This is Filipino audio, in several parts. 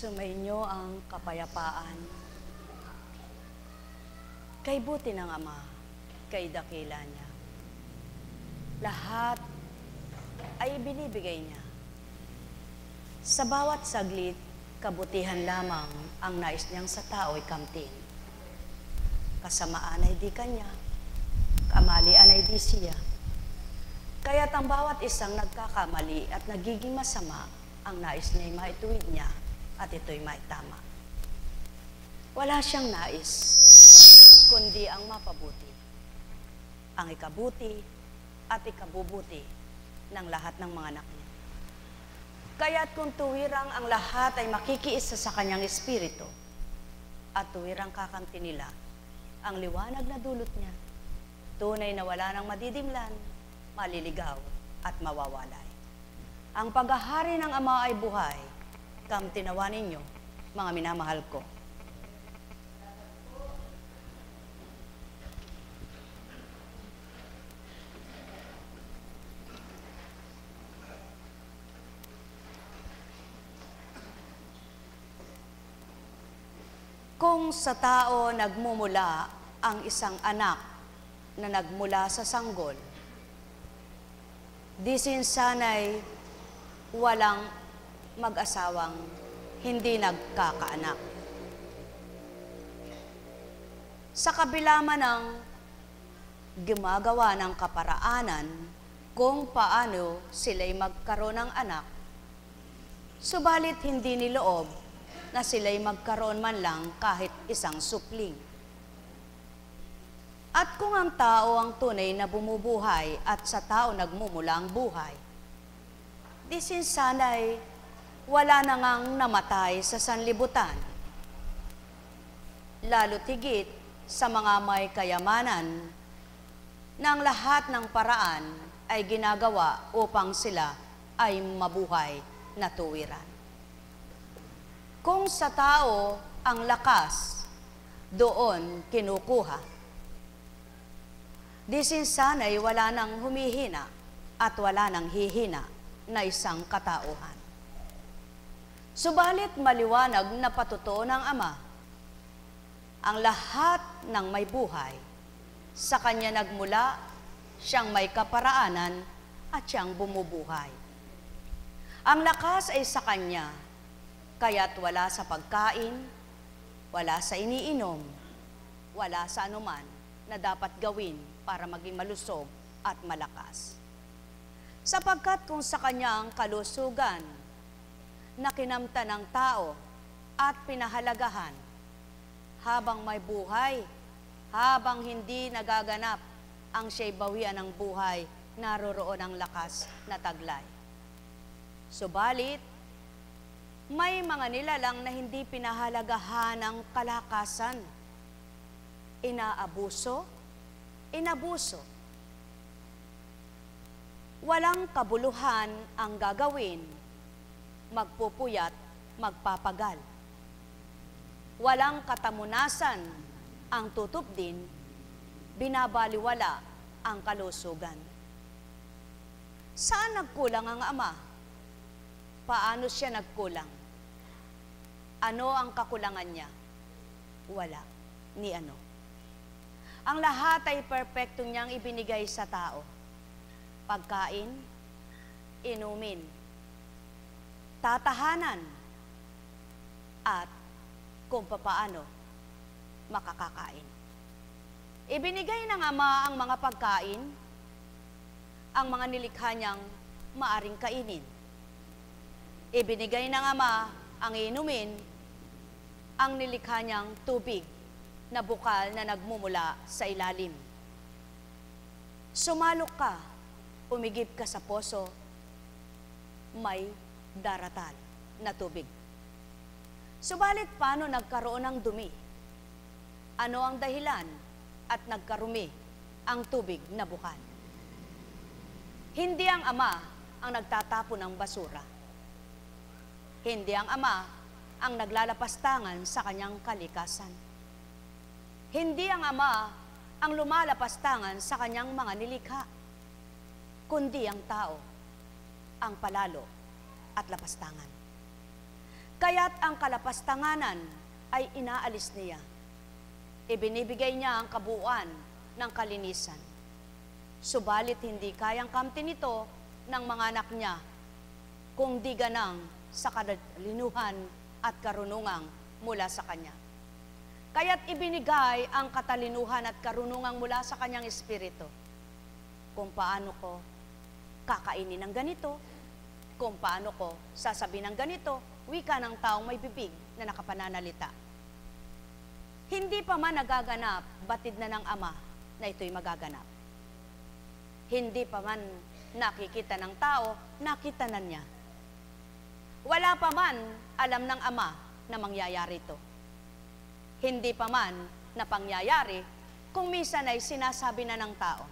Sumainyo ang kapayapaan. Kay buti ng Ama, kay dakila niya. Lahat ay binibigay niya. Sa bawat saglit, kabutihan lamang ang nais niyang sa tao'y kamtin. Kasamaan ay di kanya, kamalian ay di siya. Kaya't ang bawat isang nagkakamali at nagiging masama, ang nais niya'y maituwid niya at ito'y maitama. Wala siyang nais, kundi ang mapabuti, ang ikabuti at ikabubuti ng lahat ng mga anak niya. Kaya't kung tuwirang ang lahat ay makikiisa sa kanyang espiritu at tuwirang kakamti nila ang liwanag na dulot niya, tunay na wala nang madidimlan, maliligaw at mawawalay. Ang paghahari ng Ama ay buhay, kamtinawa ninyo, mga minamahal ko. Kung sa tao nagmumula ang isang anak na nagmula sa sanggol, di sana'y walang mag-asawang hindi nagkakaanak. Sa kabila man ng gumagawa ng kaparaanan kung paano sila'y magkaroon ng anak, subalit hindi niloob na sila'y magkaroon man lang kahit isang supling. At kung ang tao ang tunay na bumubuhay at sa tao nagmumula ang buhay, di sana'y wala na ngang namatay sa sanlibutan. Lalo tigit sa mga may kayamanan na ang lahat ng paraan ay ginagawa upang sila ay mabuhay na tuwiran. Kung sa tao ang lakas, doon kinukuha. Di sana'y wala nang humihina at wala nang hihina na isang katauhan. Subalit maliwanag na patutuo ng Ama, ang lahat ng may buhay, sa Kanya nagmula, siyang may kaparaanan at siyang bumubuhay. Ang lakas ay sa Kanya, kaya't wala sa pagkain, wala sa iniinom, wala sa anuman na dapat gawin para maging malusog at malakas. Sapagkat kung sa kanyang kalusugan na kinamtan ng tao at pinahalagahan, habang may buhay, habang hindi nagaganap ang siya'y bawian ng buhay, naroroon ang lakas na taglay. Subalit, may mga nilalang na hindi pinahalagahan ng kalakasan. Inaabuso, inabuso. Walang kabuluhan ang gagawin, magpupuyat, magpapagal. Walang katamunasan ang tutupdin, binabaliwala ang kalusugan. Saan nagkulang ang Ama? Paano siya nagkulang? Ano ang kakulangan niya? Wala, ni ano. Ang lahat ay perpekto niyang ibinigay sa tao. Pagkain, inumin, tatahanan, at kung papaano makakakain. Ibinigay ng Ama ang mga pagkain, ang mga nilikha niyang maaring kainin. Ibinigay ng Ama ang inumin, ang nilikha niyang tubig na bukal na nagmumula sa ilalim. Sumalok ka, umigib ka sa poso, may daratan na tubig. Subalit paano nagkaroon ng dumi? Ano ang dahilan at nagkarumi ang tubig na bukal? Hindi ang Ama ang nagtatapon ng basura. Hindi ang Ama ang naglalapastangan sa kanyang kalikasan. Hindi ang Ama ang lumalapastangan sa kanyang mga nilikha, kundi ang tao ang palalo at lapastangan. Kaya't ang kalapastanganan ay inaalis niya. Ibinibigay niya ang kabuuan ng kalinisan. Subalit hindi kayang kamtin ito ng mga anak niya kung di ganang sa katalinuhan at karunungang mula sa Kanya. Kaya't ibinigay ang katalinuhan at karunungang mula sa Kanyang Espiritu. Kung paano ko kakainin ng ganito, kung paano ko sasabihin ng ganito, wika ng taong may bibig na nakapananalita. Hindi pa man nagaganap, batid na ng Ama na ito'y magaganap. Hindi pa man nakikita ng tao, nakita na niya. Wala pa man alam ng Ama na mangyayari ito. Hindi pa man na pangyayari kung minsan ay sinasabi na ng tao.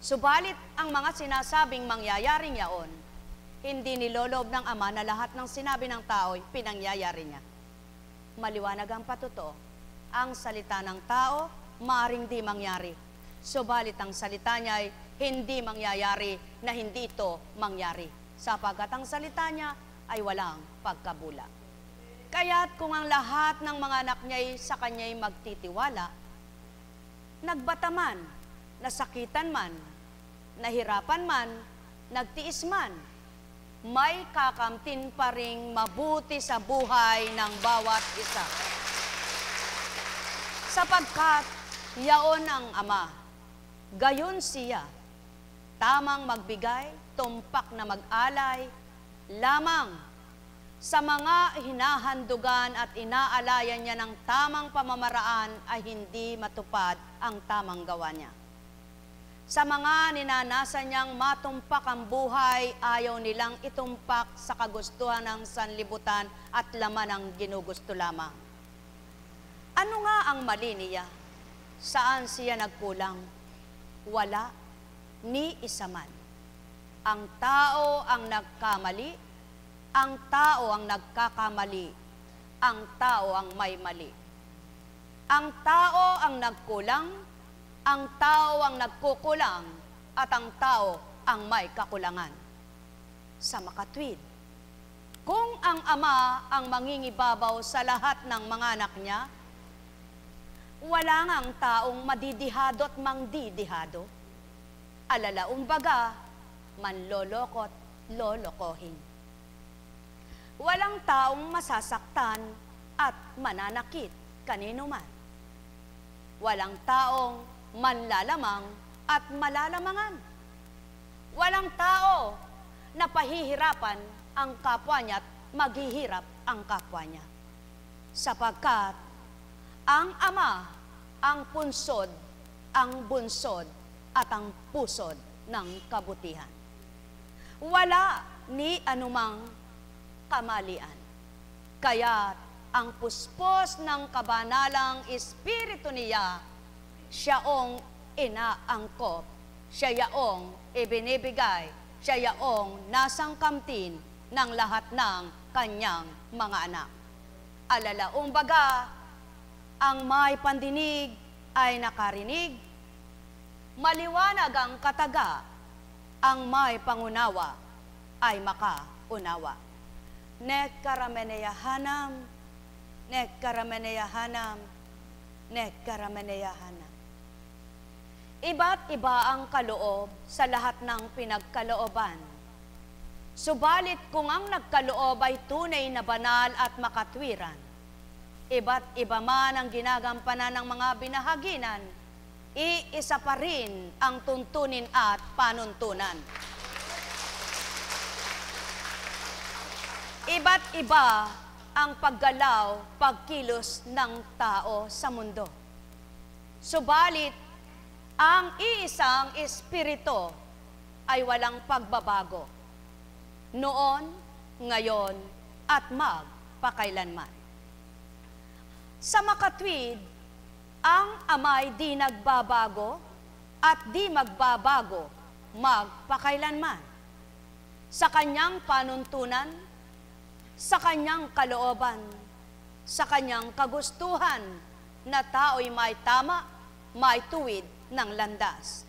Subalit ang mga sinasabing mangyayaring yaon, hindi niloloob ng Ama na lahat ng sinabi ng tao ay pinangyayari niya. Maliwanag ang patotoo, ang salita ng tao maaring di mangyari. Subalit ang salita niya ay hindi mangyayari na hindi ito mangyari, sapagkat ang salita niya ay walang pagkabula. Kaya't kung ang lahat ng mga anak niya ay sa kanya'y magtitiwala, nagbata man, nasakitan man, nahirapan man, nagtiis man, may kakamtin pa ring mabuti sa buhay ng bawat isa. Sapagkat yaon ang Ama, gayon siya, tamang magbigay, tumpak na mag-alay, lamang sa mga hinahandugan at inaalayan niya ng tamang pamamaraan ay hindi matupad ang tamang gawa niya. Sa mga ninanasan niyang matumpak ang buhay, ayaw nilang itumpak sa kagustuhan ng sanlibutan at laman ng ginugusto lamang. Ano nga ang mali niya? Saan siya nagkulang? Wala, ni isa man. Ang tao ang nagkamali, ang tao ang nagkakamali, ang tao ang may mali. Ang tao ang nagkulang, ang tao ang nagkukulang, at ang tao ang may kakulangan. Sa makatwid, kung ang Ama ang mangingibabaw sa lahat ng mga anak niya, wala nga ang taong madidihado at mangdidihado. Alalaumbaga, manlolokot, lolokohin. Walang taong masasaktan at mananakit kanino man. Walang taong manlalamang at malalamangan. Walang tao na pahihirapan ang kapwa niya at maghihirap ang kapwa niya. Sapagkat ang Ama, ang punsod, ang bunsod, at ang pusod ng kabutihan. Wala ni anumang kamalian. Kaya't ang puspos ng kabanalang Espiritu niya, siyaong inaangkop, siya yaong ibinibigay, siya yaong nasangkamtin ng lahat ng kanyang mga anak. Alalaumbaga, ang may pandinig ay nakarinig, maliwanag ang kataga, ang may pangunawa ay makaunawa. Nekkarameneyahanam, nekkarameneyahanam, nekkarameneyahanam. Iba't iba ang kaloob sa lahat ng pinagkalooban. Subalit kung ang nagkaloob ay tunay na banal at makatwiran, iba't iba man ang ginagampanan ng mga binahaginan, iisa pa rin ang tuntunin at panuntunan. Iba't iba ang paggalaw, pagkilos ng tao sa mundo. Subalit, ang iisang Espiritu ay walang pagbabago. Noon, ngayon, at magpakailanman. Sa makatwid, ang Ama'y di nagbabago at di magbabago magpakailanman. Sa kanyang panuntunan, sa kanyang kalooban, sa kanyang kagustuhan na tao'y may tama, may tuwid ng landas.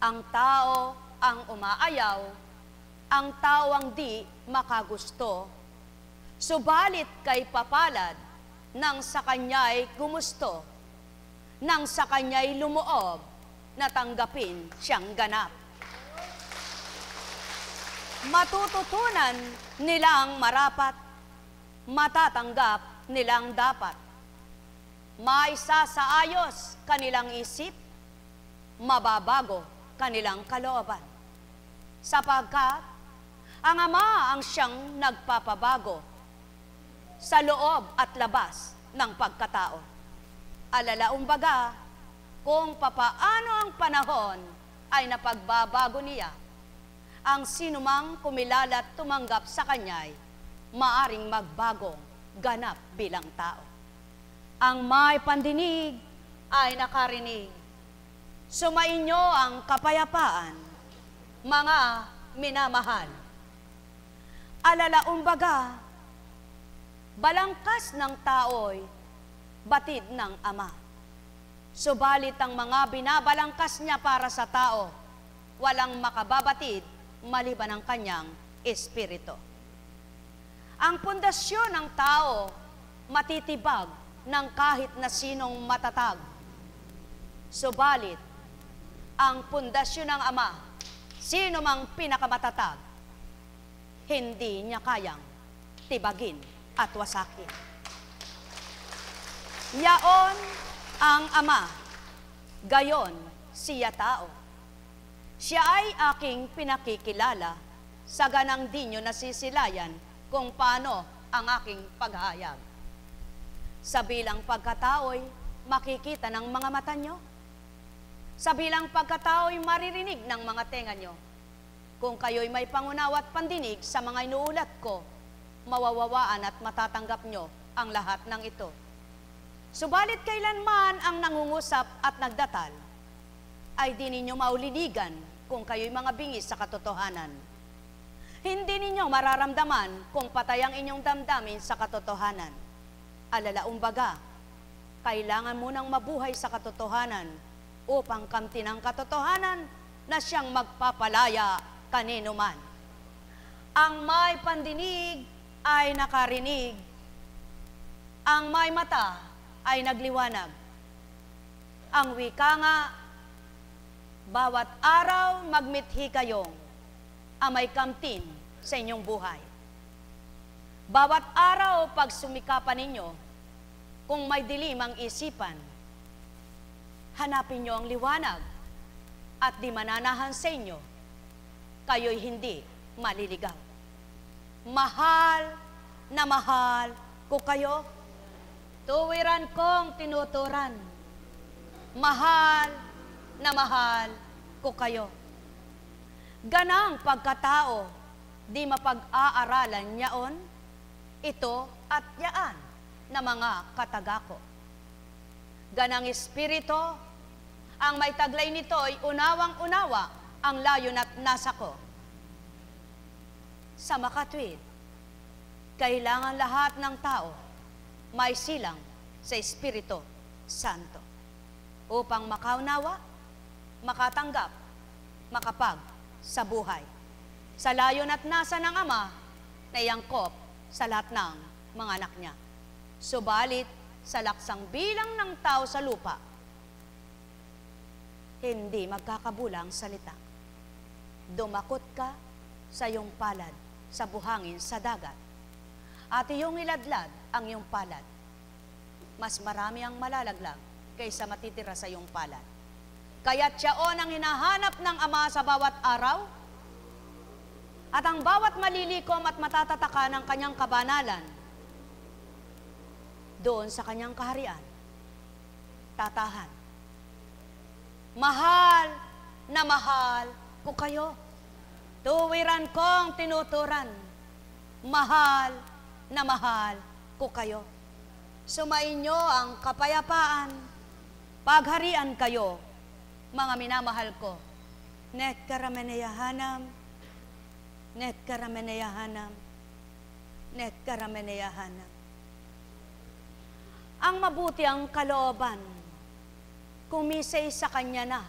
Ang tao ang umaayaw, ang tao ang di makagusto, Subalit kay papalad, nang sa kanya'y gumusto, nang sa kanya'y lumuob, natanggapin siyang ganap. Matututunan nilang marapat, matatanggap nilang dapat. Maisasaayos kanilang isip, mababago kanilang kalooban. Sapagkat ang Ama ang siyang nagpapabago sa loob at labas ng pagkatao. Alalaumbaga kung papaano ang panahon ay napagbabago niya. Ang sinumang kumilala at tumanggap sa kanya'y maaring magbagong ganap bilang tao. Ang may pandinig ay nakarinig. Sumainyo ang kapayapaan, mga minamahal. Alalaumbaga, balangkas ng tao'y batid ng Ama. Subalit ang mga binabalangkas niya para sa tao, walang makababatid maliban ang kanyang espiritu. Ang pundasyon ng tao matitibag ng kahit na sinong matatag. Subalit, ang pundasyon ng Ama, sino mang pinakamatatag, hindi niya kayang tibagin at wasakin. Yaon ang Ama, gayon siya tao. Siya ay aking pinakikilala, sa ganang di nyo nasisilayan kung paano ang aking paghahayag. Sa bilang pagkatao'y makikita ng mga mata nyo. Sa bilang pagkatao'y maririnig ng mga tenga nyo. Kung kayo'y may pangunawa at pandinig sa mga inuulat ko, mawawawaan at matatanggap nyo ang lahat ng ito. Subalit kailanman ang nangungusap at nagdatal, ay di ninyo mauliligan kung kayo'y mga bingis sa katotohanan. Hindi ninyo mararamdaman kung patay ang inyong damdamin sa katotohanan. Alalaumbaga, kailangan munang mabuhay sa katotohanan upang kamtin ang katotohanan na siyang magpapalaya kanino man. Ang may pandinig ay nakarinig, ang may mata ay nagliwanag. Ang wika nga, bawat araw magmithi kayong amay kamtin sa inyong buhay. Bawat araw pag sumikapan ninyo, kung may dilim ang isipan, hanapin nyo ang liwanag at di mananahan sa inyo, kayo'y hindi maliligaw. Mahal na mahal ko kayo, tuwiran kong tinuturan. Mahal na mahal ko kayo. Ganang pagkatao, di mapag-aaralan yaon, ito at yaan na mga katagako. Ganang espiritu, ang may taglay nito ay unawang-unawa ang layon at nasa ko. Sa makatwid, kailangan lahat ng tao may silang sa Espiritu Santo upang makaunawa, makatanggap, makapag sa buhay. Sa layon at nasa ng Ama na iangkop sa lahat ng mga anak niya. Subalit, sa laksang bilang ng tao sa lupa, hindi magkakabulang salita. Dumakot ka sa iyong palad, sa buhangin, sa dagat, at iyong iladlad ang iyong palad. Mas marami ang malalaglag kaysa matitira sa iyong palad. Kaya't siyaon ang hinahanap ng Ama sa bawat araw, at ang bawat malilikom at matatataka ng kanyang kabanalan, doon sa kanyang kaharian, tatahan. Mahal na mahal ko kayo. Tuwiran kong tinuturan. Mahal na mahal ko kayo. Sumainyo ang kapayapaan. Pagharian kayo, mga minamahal ko. Net karameneyahanam, net karameneyahanam, net karameneyahanam. Ang mabuti ang kalooban, kumisay sa kanya na,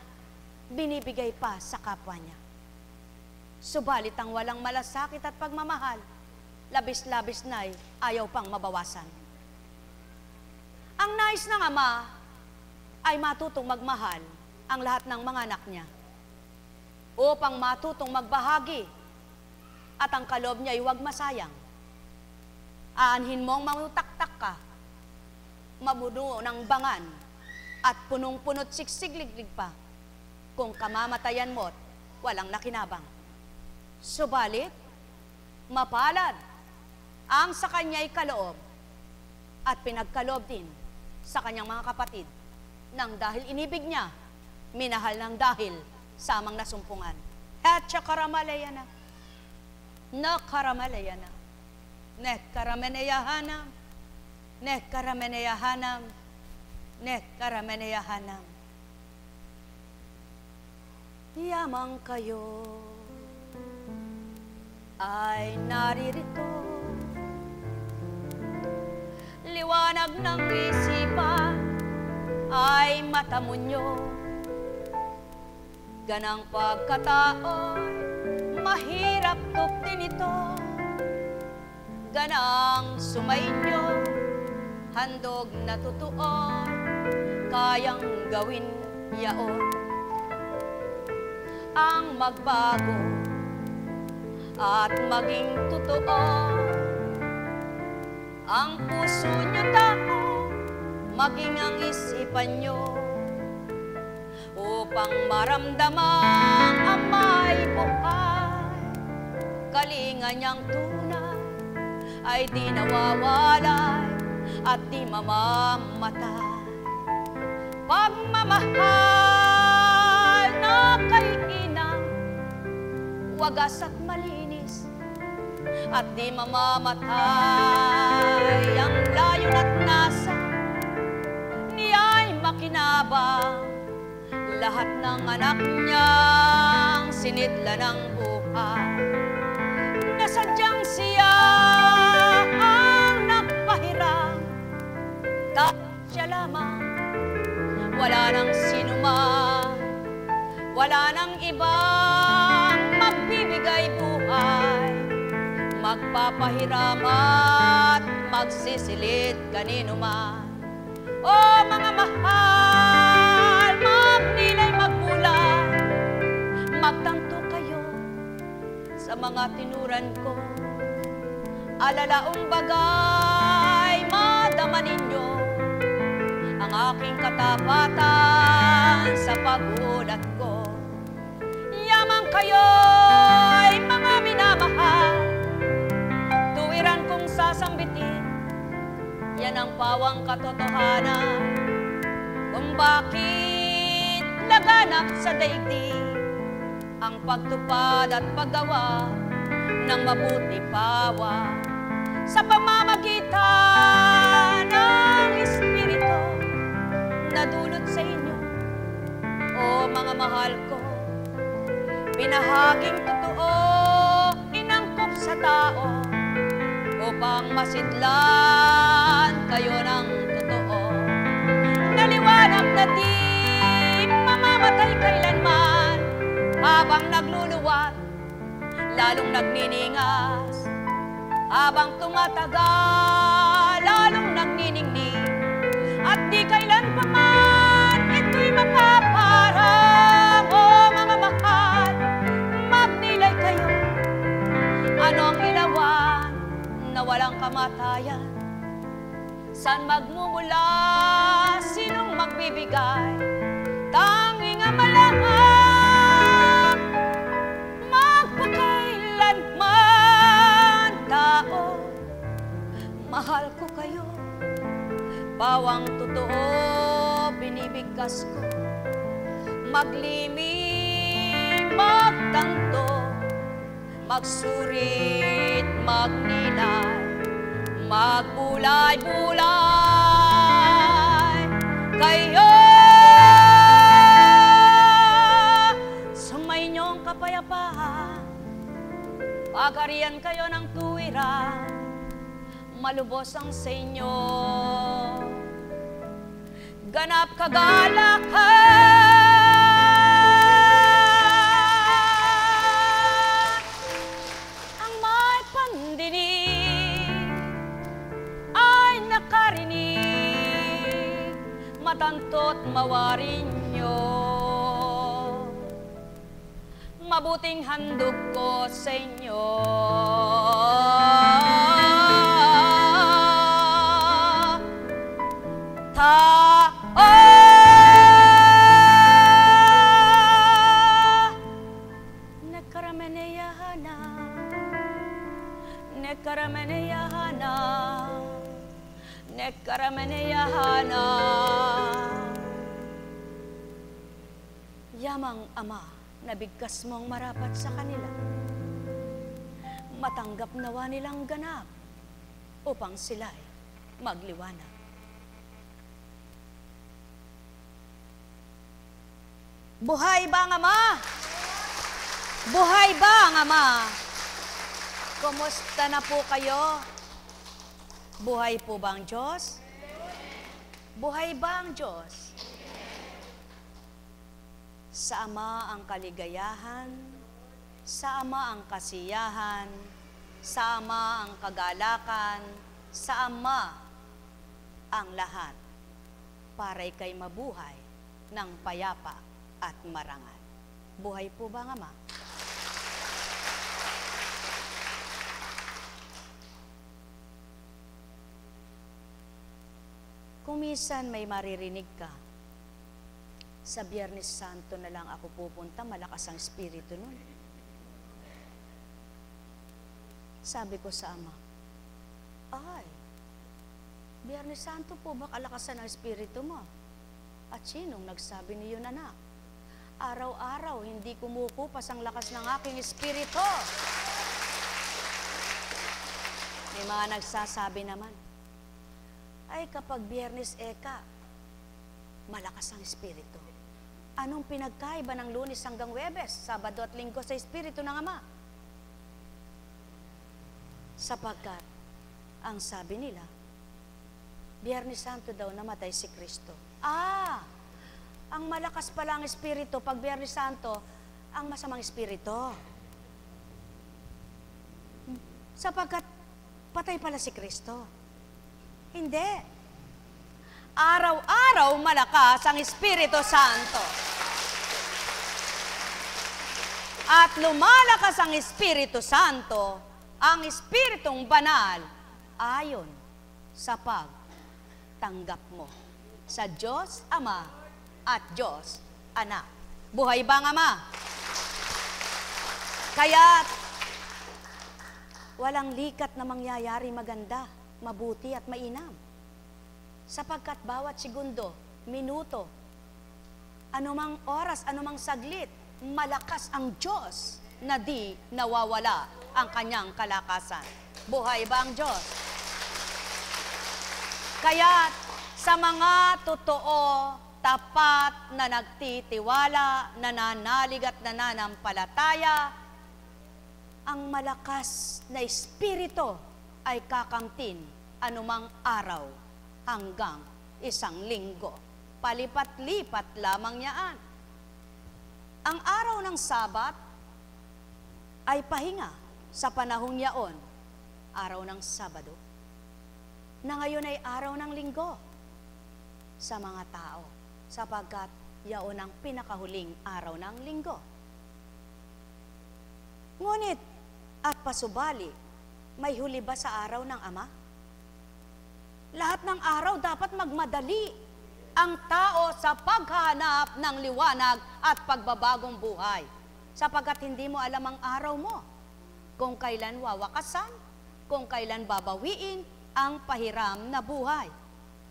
binibigay pa sa kapwa niya. Subalit ang walang malasakit at pagmamahal, labis-labis na'y ayaw pang mabawasan. Ang nais ng ama ay matutong magmahal ang lahat ng mga anak niya upang matutong magbahagi at ang kaloob niya ay huwag masayang. Aanhin mong mamutaktak ka, mabuno ng bangan, at punong-punot siksigliglig pa kung kamamatayan mo't walang nakinabang. Subalit, mapalad ang sa kanya'y kaloob at pinagkaloob din sa kanyang mga kapatid nang dahil inibig niya, minahal ng dahil samang nasumpungan. At siya karamalayana, na karamalayana, ne karameneyahanam, ne karameneyahanam, ne karameneyahanam. Yamang kayo ay naririto, liwanag ng isipan ay mata mo nyo, ganang pagkatao'y mahirap tuktin ito, ganang sumainyo, handog na totoo, kayang gawin yaon. Ang magbago at maging totoo, ang puso nyo tao, maging ang isipan nyo, upang maramdamang ang may buhay. Kalinga niyang tunay ay di nawawalay at di mamamatay. Pagmamahal na kay inang wagas at malinis at di mamamatay. Ang layon at nasa niya'y makinabang, lahat ng anak niyang sinidla ng buhay, na sadyang siya ang nagpahiram, tapos siya lamang, wala nang sinuman, wala nang ibang magbibigay buhay, magpapahiram at magsisilid kanino man. O mga mahal, magnilay magmulay, magtanto kayo sa mga tinuran ko. Alalaong bagay, madama ninyo ang aking katapatan sa pagulat ko. Yamang kayo'y mga minamahal, tuwiran kong sasambitin, yan ang pawang katotohanan kung bakit laganap sa daigdig ang pagtupad at paggawa ng mabuti pawa sa pamamagitan ng Espiritu na dulot sa inyo. O mga mahal ko, binahaging totoo inangkop sa tao upang masidlan kayo ng totoo. Naliwanag na di mamamatay kailanman habang nagluluwat, lalong nagniningas, habang tumatagal, lalong nagniningning, at di kailan pa man ito'y makaparang. O mga mahal, magnilay kayo, ano ang ilawan na walang kamatayan? San magmumula? Sinong magbibigay? Tanging Ama lang ang magpakailanman. Tao, mahal ko kayo, pawang totoo binibigkas ko. Maglimim, magtanto, magsurit, magnilay, magbulay-bulay kayo sa may inyong kapayapaan. Pagarian kayo ng tuwiran, malubos ang sa inyo, ganap kagalakan. Ang may pandinig matanto't mawarin nyo. Mabuting handog ko sa inyo. Nekarameneyahana. Yamang Ama, nabigkas mong marapat sa kanila. Matanggap nawa nilang ganap upang sila'y magliwanag. Buhay ba ang Ama? Buhay ba ang Ama? Kumusta na po kayo? Buhay po ba ang Diyos? Buhay ba ang Diyos? Sa Ama ang kaligayahan, sa Ama ang kasiyahan, sa Ama ang kagalakan, sa Ama ang lahat, para ika'y mabuhay ng payapa at marangal. Buhay po ba ang Ama? Kung minsan may maririnig ka, sa Biyernes Santo na lang ako pupunta, malakas ang espiritu nun. Sabi ko sa Ama, ay, Biyernes Santo po ba kalakasan ang espiritu mo? At sinong nagsabi niyo, anak? Araw-araw, hindi kumukupas ang lakas ng aking espiritu. May mga nagsasabi naman, ay kapag Biyernes Eka, malakas ang espiritu. Anong pinagkaiba ng Lunes hanggang Huwebes, Sabado at Linggo sa espiritu ng Ama? Sapagkat, ang sabi nila, Biyernes Santo daw namatay si Kristo. Ang malakas pala ang espiritu pag Biyernes Santo, ang masamang espiritu. Sapagkat, patay pala si Kristo. Hindi. Araw-araw malakas ang Espiritu Santo. At lumalakas ang Espiritu Santo, ang Espiritong Banal, ayon sa pagtanggap mo sa Diyos Ama at Diyos Anak. Buhay ba ang Ama? Kaya't walang likat na mangyayari maganda, mabuti at mainam. Sapagkat bawat segundo, minuto, anumang oras, anumang saglit, malakas ang Diyos na di nawawala ang kanyang kalakasan. Buhay ba ang Diyos? Kaya sa mga totoo, tapat na nagtitiwala, nananalig at nananampalataya, ang malakas na espiritu ay kakamtin anumang araw hanggang isang linggo. Palipat-lipat lamang yaan. Ang araw ng Sabat ay pahinga sa panahong yaon, araw ng Sabado, na ngayon ay araw ng linggo sa mga tao, sapagkat yaon ang pinakahuling araw ng linggo. Ngunit at pasubali, may huli ba sa araw ng Ama? Lahat ng araw dapat magmadali ang tao sa paghahanap ng liwanag at pagbabagong buhay, sapagkat hindi mo alam ang araw mo, kung kailan wawakasan, kung kailan babawiin ang pahiram na buhay.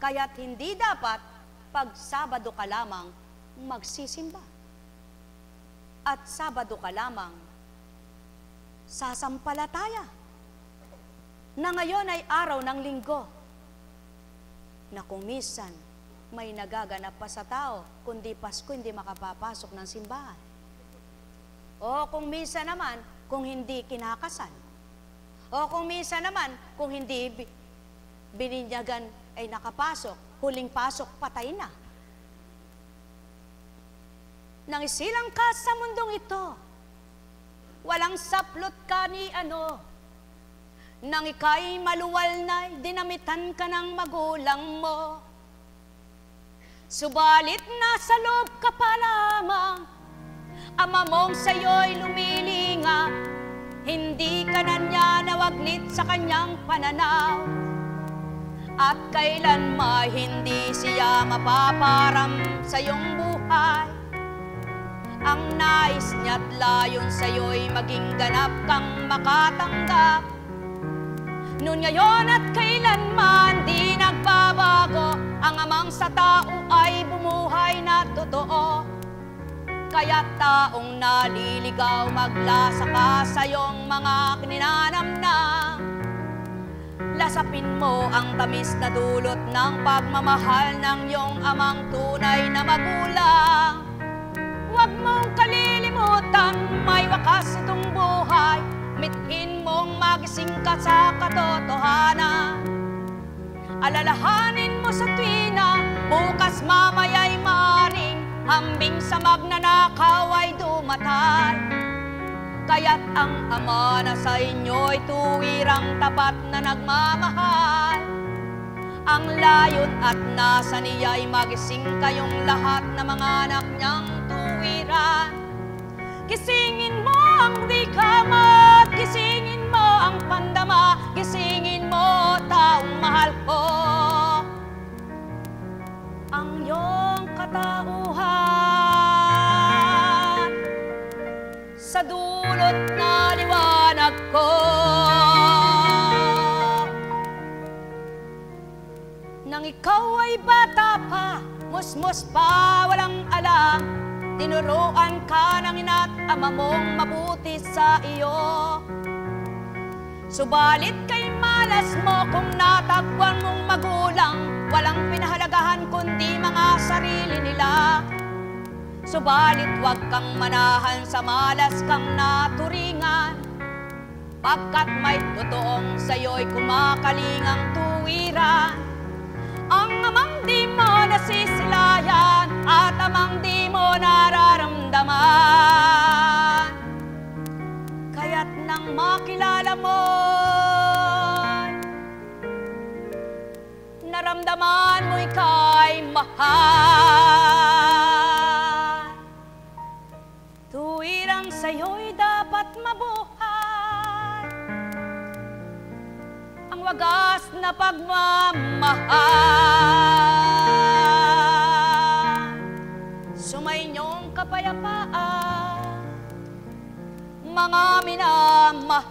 Kaya't hindi dapat pag Sabado ka lamang magsisimba at Sabado ka lamang sasampalataya, na ngayon ay araw ng linggo, na kung minsan may nagaganap pa sa tao, kundi Pasko hindi makapapasok ng simbahan. O kung minsan naman, kung hindi kinakasal. O kung minsan naman, kung hindi bininyagan ay nakapasok, huling pasok, patay na. Nang isilang ka sa mundong ito, walang saplot ka ni ano, nang ika'y maluwal na, dinamitan ka ng magulang mo. Subalit nasa loob ka pa lamang, ama mong sa'yo'y lumilinga, hindi ka na niya nawaglit sa kanyang pananaw, at kailanman hindi siya mapaparam sa iyong buhay. Ang nais niya't layon sa'yo'y maging ganap kang makatanggap. Noon, ngayon at kailanman di nagbabago, ang amang sa tao ay bumuhay na totoo. Kaya taong naliligaw, maglasa ka sa iyong mga ninanamnam. Lasapin mo ang tamis na dulot ng pagmamahal ng iyong amang tunay na magulang. Huwag mong kalilimutan, may wakas itong buhay. Mithin mong magising ka sa katotohanan. Alalahanin mo sa tuwina, bukas mamaya'y maring hambing sa magnanakaw ay dumatay. Kaya't ang ama na sa inyo'y tuwirang tapat na nagmamahal. Ang layon at nasa niya'y magising kayong lahat na mga anak niyang tuwiran. Gisingin mo ang dikamat, gisingin mo ang pandama, gisingin mo taong mahal ko. Ang iyong katauhan sa dulot na liwanag ko. Nang ikaw ay bata pa, musmus pa, walang alam, tinuruan ka ng ina't ama mong mabuti sa iyo. Subalit kay malas mo kung natagpuan mong magulang, walang pinahalagahan kundi mga sarili nila. Subalit huwag kang manahan sa malas kang naturingan, pagkat may totoong sa'yo'y kumakalingang tuwiran. Ang amang di mo nasisilayan at amang di mo nararamdaman. Kaya't nang makilala mo, naramdaman mo ika'y mahal. Tuwirang sa'yo'y dapat mabuhay ang wagas na pagmamahal. Sumainyong kapayapaan, mga minamahal.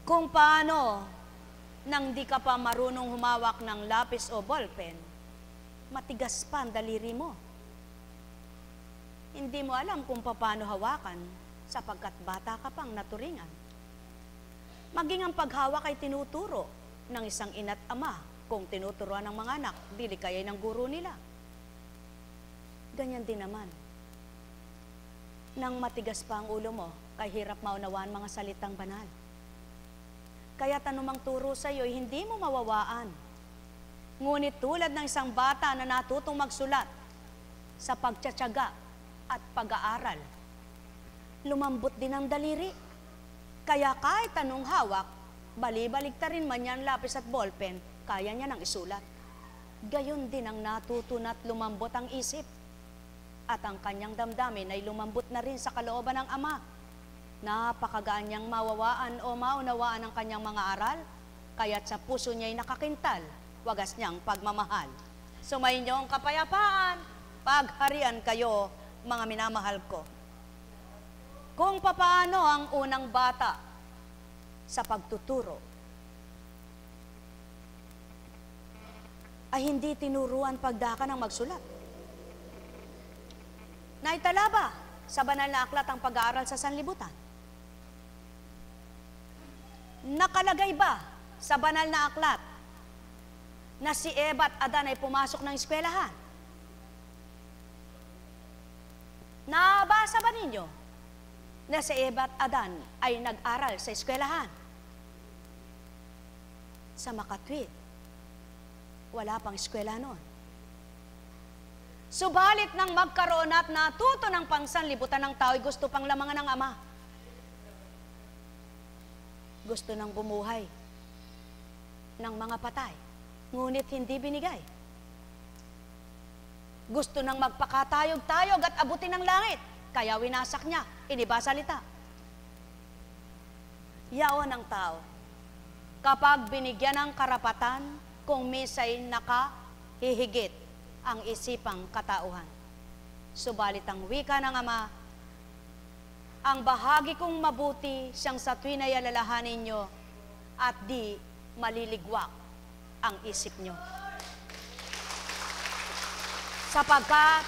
Kung paano nang di ka pa marunong humawak ng lapis o ballpen, matigas pa ang daliri mo. Hindi mo alam kung paano hawakan sapagkat bata ka pang naturingan. Maging ang paghawak ay tinuturo ng isang ina't ama kung tinuturuan ng mga anak, dili kaya'y ng guro nila. Ganyan din naman. Nang matigas pa ang ulo mo, kay hirap maunawaan mga salitang banal. Kaya't anumang turo sa iyo, hindi mo mawawaan. Ngunit tulad ng isang bata na natutong magsulat sa pagtsatsaga at pag-aaral, lumambot din ang daliri. Kaya kahit anong hawak, bali-baligtarin man yan lapis at ballpen, kaya niya nang isulat. Gayon din ang natuto na't lumambot ang isip. At ang kanyang damdamin ay lumambot na rin sa kalooban ng ama. Napakagaan niyang mawawaan o maunawaan ang kanyang mga aral, kaya't sa puso niya'y nakakintal, wagas niyang pagmamahal. Sumainyo ang kapayapaan, pagharian kayo, mga minamahal ko. Kung papaano ang unang bata sa pagtuturo ay hindi tinuruan pagdaka ng magsulat. Naitala ba sa banal na aklat ang pag-aaral sa sanlibutan? Nakalagay ba sa banal na aklat na si Eva at Adan ay pumasok ng eskwelahan? Nabasa ba ninyo na si Eva at Adan ay nag-aral sa eskwelahan? Sa Makatwid, wala pang eskwela noon. Subalit nang magkaroon at natuto ng pangsanlibutan ng tao'y gusto pang lamangan ng ama. Gusto nang bumuhay ng mga patay, ngunit hindi binigay. Gusto nang magpakatayog-tayog at abutin ng langit, kaya winasak niya, iniba salita. Yaon ang tao, kapag binigyan ng karapatan, kung misa'y nakahihigit ang isipang katauhan. Subalit ang wika ng Ama, ang bahagi kong mabuti siyang sa tuwin ay alalahanin nyo at di maliligwak ang isip nyo. Sapagkat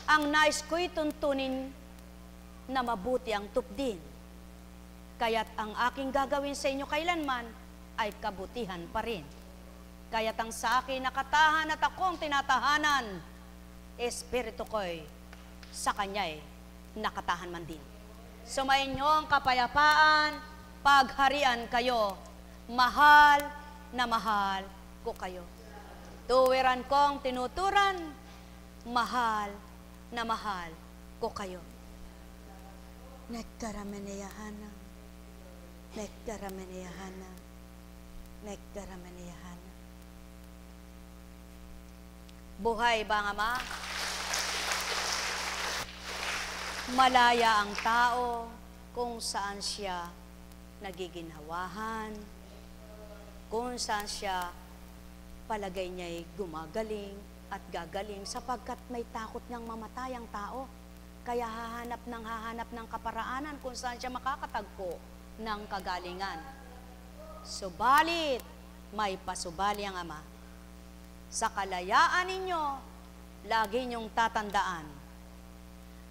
ang nais ko'y tuntunin na mabuti ang tupdin, kaya't ang aking gagawin sa inyo kailanman ay kabutihan pa rin. Kaya't ang sa akin nakatahan at akong tinatahanan, espiritu ko'y sa kanya'y nakatahan man din. Sumayin niyo ang kapayapaan, pagharian kayo, mahal na mahal ko kayo. Tuwiran kong tinuturan, mahal na mahal ko kayo. Nagkarameneyahana, nagkarameneyahana, nagkarameneyahana. Buhay ba ang Ama? Malaya ang tao kung saan siya nagiginhawahan, kung saan siya palagay niya'y gumagaling at gagaling sapagkat may takot niyang mamatay ang tao. Kaya hahanap ng kaparaanan kung saan siya makakatagpo ng kagalingan. Subalit, may pasubali ang Ama. Sa kalayaan ninyo, lagi niyong tatandaan,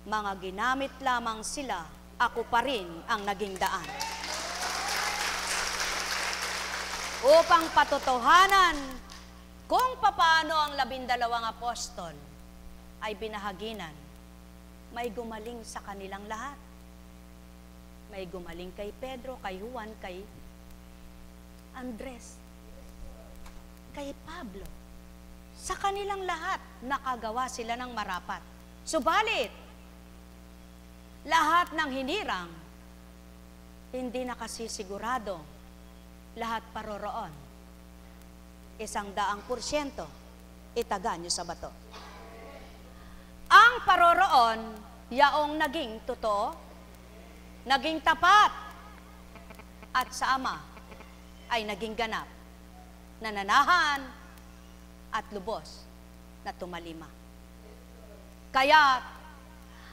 mga ginamit lamang sila, ako pa rin ang naging daan. Upang patotohanan kung papaano ang 12 apostol ay binahaginan, may gumaling sa kanilang lahat. May gumaling kay Pedro, kay Juan, kay Andres, kay Pablo. Sa kanilang lahat, nakagawa sila ng marapat. Subalit, lahat ng hinirang, hindi nakasisigurado, lahat paroroon. 100% itaga nyo sa bato. Ang paroroon, yaong naging totoo, naging tapat, at sa Ama ay naging ganap, nananahan at lubos na tumalima. Kaya't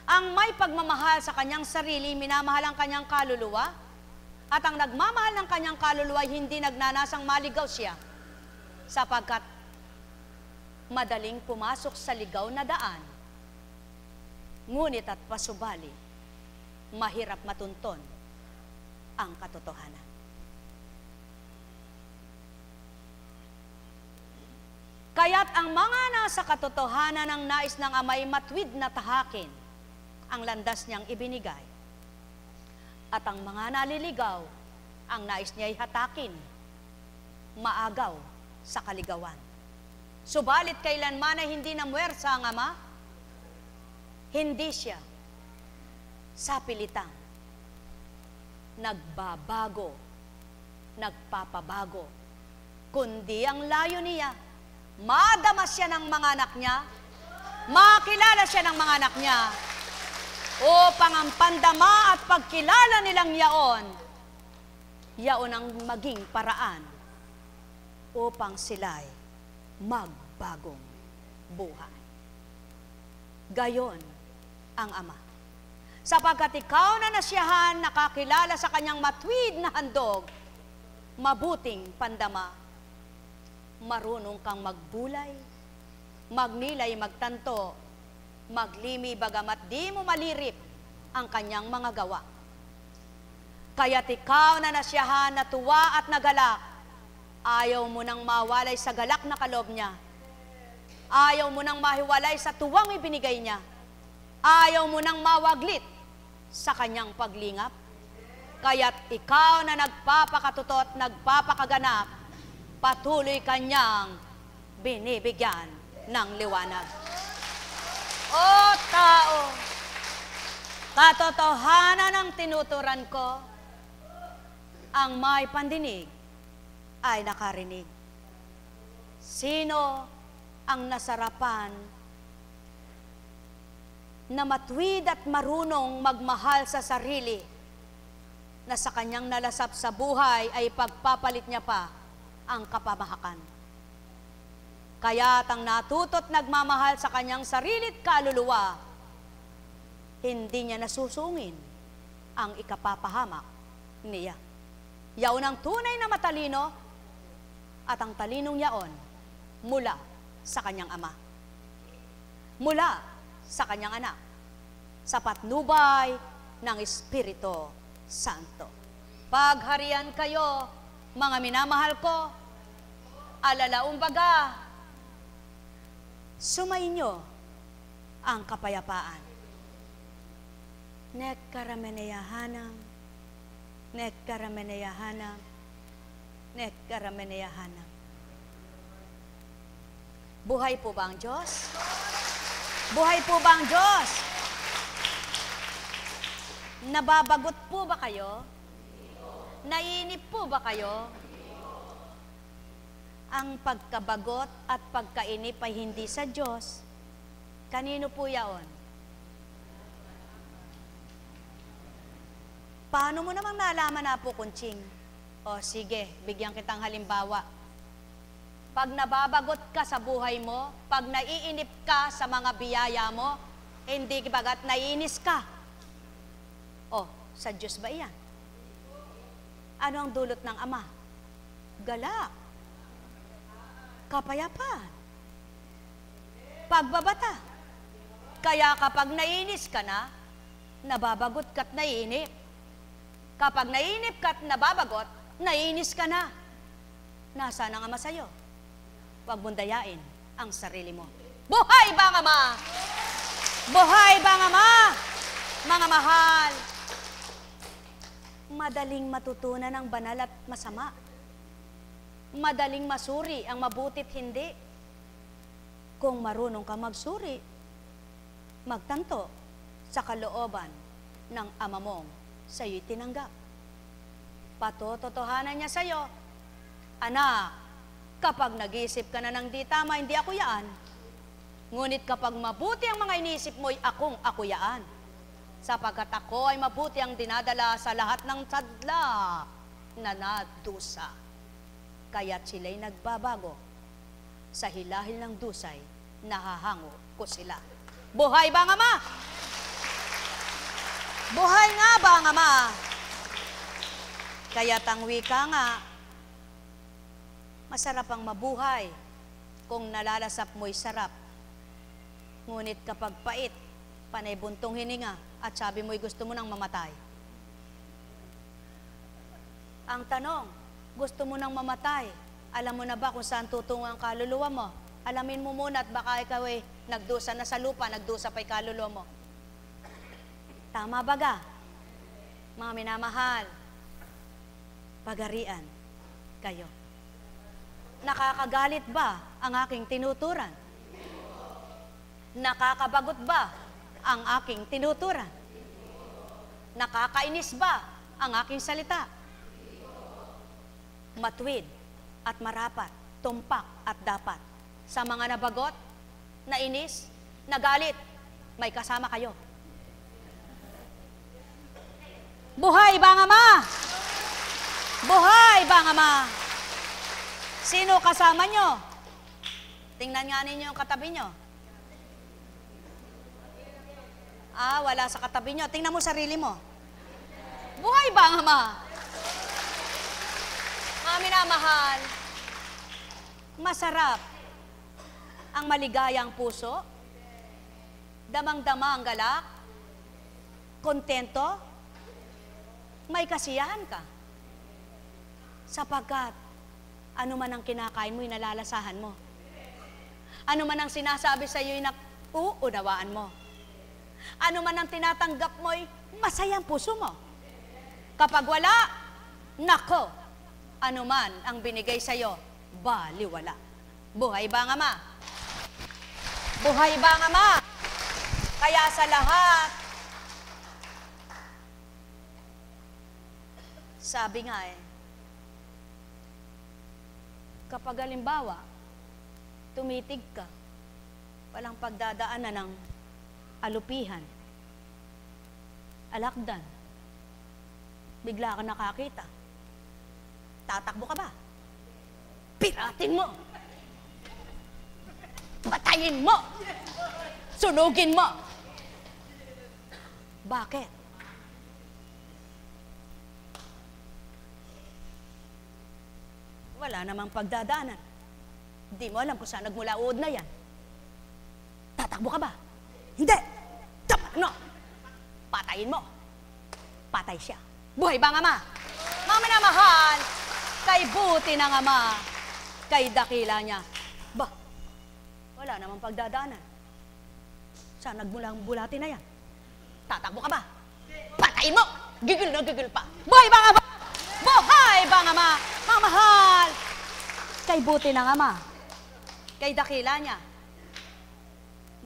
ang may pagmamahal sa kanyang sarili, minamahal ang kanyang kaluluwa, at ang nagmamahal ng kanyang kaluluwa ay hindi nagnanasang maligaw siya, sapagkat madaling pumasok sa ligaw na daan, ngunit at pasubali, mahirap matunton ang katotohanan. Kaya't ang mga nasa katotohanan ng nais ng Ama'y matwid na tahakin ang landas niyang ibinigay. At ang mga naliligaw, ang nais niya'y hatakin, maagaw sa kaligawan. Subalit kailanman ay hindi namuwersa ang Ama, hindi siya sa pilitang nagbabago, nagpapabago, kundi ang layo niya, madama siya ng mga anak niya, makilala siya ng mga anak niya, upang ang pandama at pagkilala nilang yaon ang maging paraan upang sila'y magbagong buhay. Gayon ang Ama. Sapagkat ikaw na nasiyahan, nakakilala sa kanyang matwid na handog, mabuting pandama, marunong kang magbulay, magnilay, magtanto, maglimi bagamat di mo malirip ang kanyang mga gawa. Kaya't ikaw na nasiyahan, natuwa at nagalak, ayaw mo nang mawalay sa galak na kaloob niya. Ayaw mo nang mahiwalay sa tuwang ibinigay niya. Ayaw mo nang mawaglit sa kanyang paglingap. Kaya't ikaw na nagpapakatutot, nagpapakaganap, patuloy kanyang binibigyan ng liwanag. O tao, katotohanan ang tinuturan ko, ang may pandinig ay nakarinig. Sino ang nasarapan na matuwid at marunong magmahal sa sarili, na sa kanyang nalasap sa buhay ay pagpapalit niya pa ang kapamahakan? Kaya't ang natuto't nagmamahal sa kanyang sarili't kaluluwa, hindi niya nasusungin ang ikapapahamak niya. Yaon ang tunay na matalino, at ang talinong yaon mula sa kanyang ama, mula sa kanyang anak, sa patnubay ng Espiritu Santo. Pagharian kayo, mga minamahal ko, alalaong baga, sumainyo ang kapayapaan. Nekkarameneyahanam, nekkarameneyahanam, nekkarameneyahanam. Buhay po ba ang Diyos? Buhay po ba ang Diyos? Nababagot po ba kayo? Naiinip po ba kayo? Ang pagkabagot at pagkainip ay hindi sa Diyos. Kanino po yaon? Paano mo namang nalaman na po, Kunching? O sige, bigyan kitang halimbawa. Pag nababagot ka sa buhay mo, pag naiinip ka sa mga biyaya mo, hindi bagat naiinis ka. O, sa Diyos ba iyan? Ano ang dulot ng Ama? Galak, kapayapaan, pagbabata. Kaya kapag naiinis ka na, nababagot ka't naiinip. Kapag naiinip ka't nababagot, naiinis ka na. Nasaan ang Ama sa'yo? Huwag mong dayain ang sarili mo. Buhay ba ang Ama? Buhay ba ang Ama? Mga mahal, madaling matutunan ang banal at masama. Madaling masuri ang mabuti't hindi. Kung marunong ka magsuri, magtanto sa kalooban ng Ama mong sa'yo'y tinanggap. Patototohanan niya sa'yo, anak, kapag nag-iisip ka na ng di tama, hindi ako yaan. Ngunit kapag mabuti ang mga iniisip mo'y ako yaan. Sapagkat ako ay mabuti ang dinadala sa lahat ng sadla na nadusa. Kaya't sila'y nagbabago. Sa hilahil ng dusay, nahahango ko sila. Buhay ba ang Ama? Buhay nga ba ang Ama? Kaya't ang wika nga, masarap ang mabuhay kung nalalasap mo'y sarap. Ngunit kapag pait, panay buntong hininga, at sabi mo'y gusto mo nang mamatay. Ang tanong, gusto mo nang mamatay, alam mo na ba kung saan tutungo ang kaluluwa mo? Alamin mo muna at baka ikaw ay nagdusa na sa lupa, nagdusa pa'y kaluluwa mo. Tama ba ga? Mga minamahal, pagarian kayo. Nakakagalit ba ang aking tinuturan? Nakakabagot ba ang aking tinuturan? Nakakainis ba ang aking salita? Matuwid at marapat, tumpak at dapat. Sa mga nabagot, nainis, nagalit, may kasama kayo. Buhay ba ang Ama? Buhay ba ang Ama? Sino kasama nyo? Tingnan nga ninyo yung katabi nyo. Wala sa katabi nyo. Tingnan mo sarili mo. Buhay ba ang Ama? Mga minamahal, masarap ang maligayang puso, damang-dama ang galak, kontento, may kasiyahan ka. Sapagkat, ano man ang kinakain mo'y nalalasahan mo. Ano man ang sinasabi sa iyo'y nauunawaan mo. Ano man ang tinatanggap mo'y masayang puso mo. Kapag wala, nako, ano man ang binigay sa iyo, baliwala. Buhay ba ang Ama? Buhay ba ang Ama? Kaya sa lahat, sabi nga Kapag halimbawa, tumitig ka, walang pagdadaanan ng alupihan, alakdan, bigla ka nakakita, tatakbo ka ba? Piratin mo! Patayin mo! Sunugin mo! Bakit? Wala namang pagdadaanan. Hindi mo alam kung saan nagmula uod na yan. Tatakbo ka ba? Hindi! Tama, no! Patayin mo! Patay siya. Buhay ba ang Ama? Mga minamahal, kay buti ng Ama, kay dakila niya. Ba, wala namang pagdadaanan. Saan nagmula ang bulati na yan? Tatakbo ka ba? Patayin mo! Gigil na gigil pa. Buhay ba ang Ama? Buhay ba ang Ama? Mga mahal, kay buti ng Ama, kay dakila niya.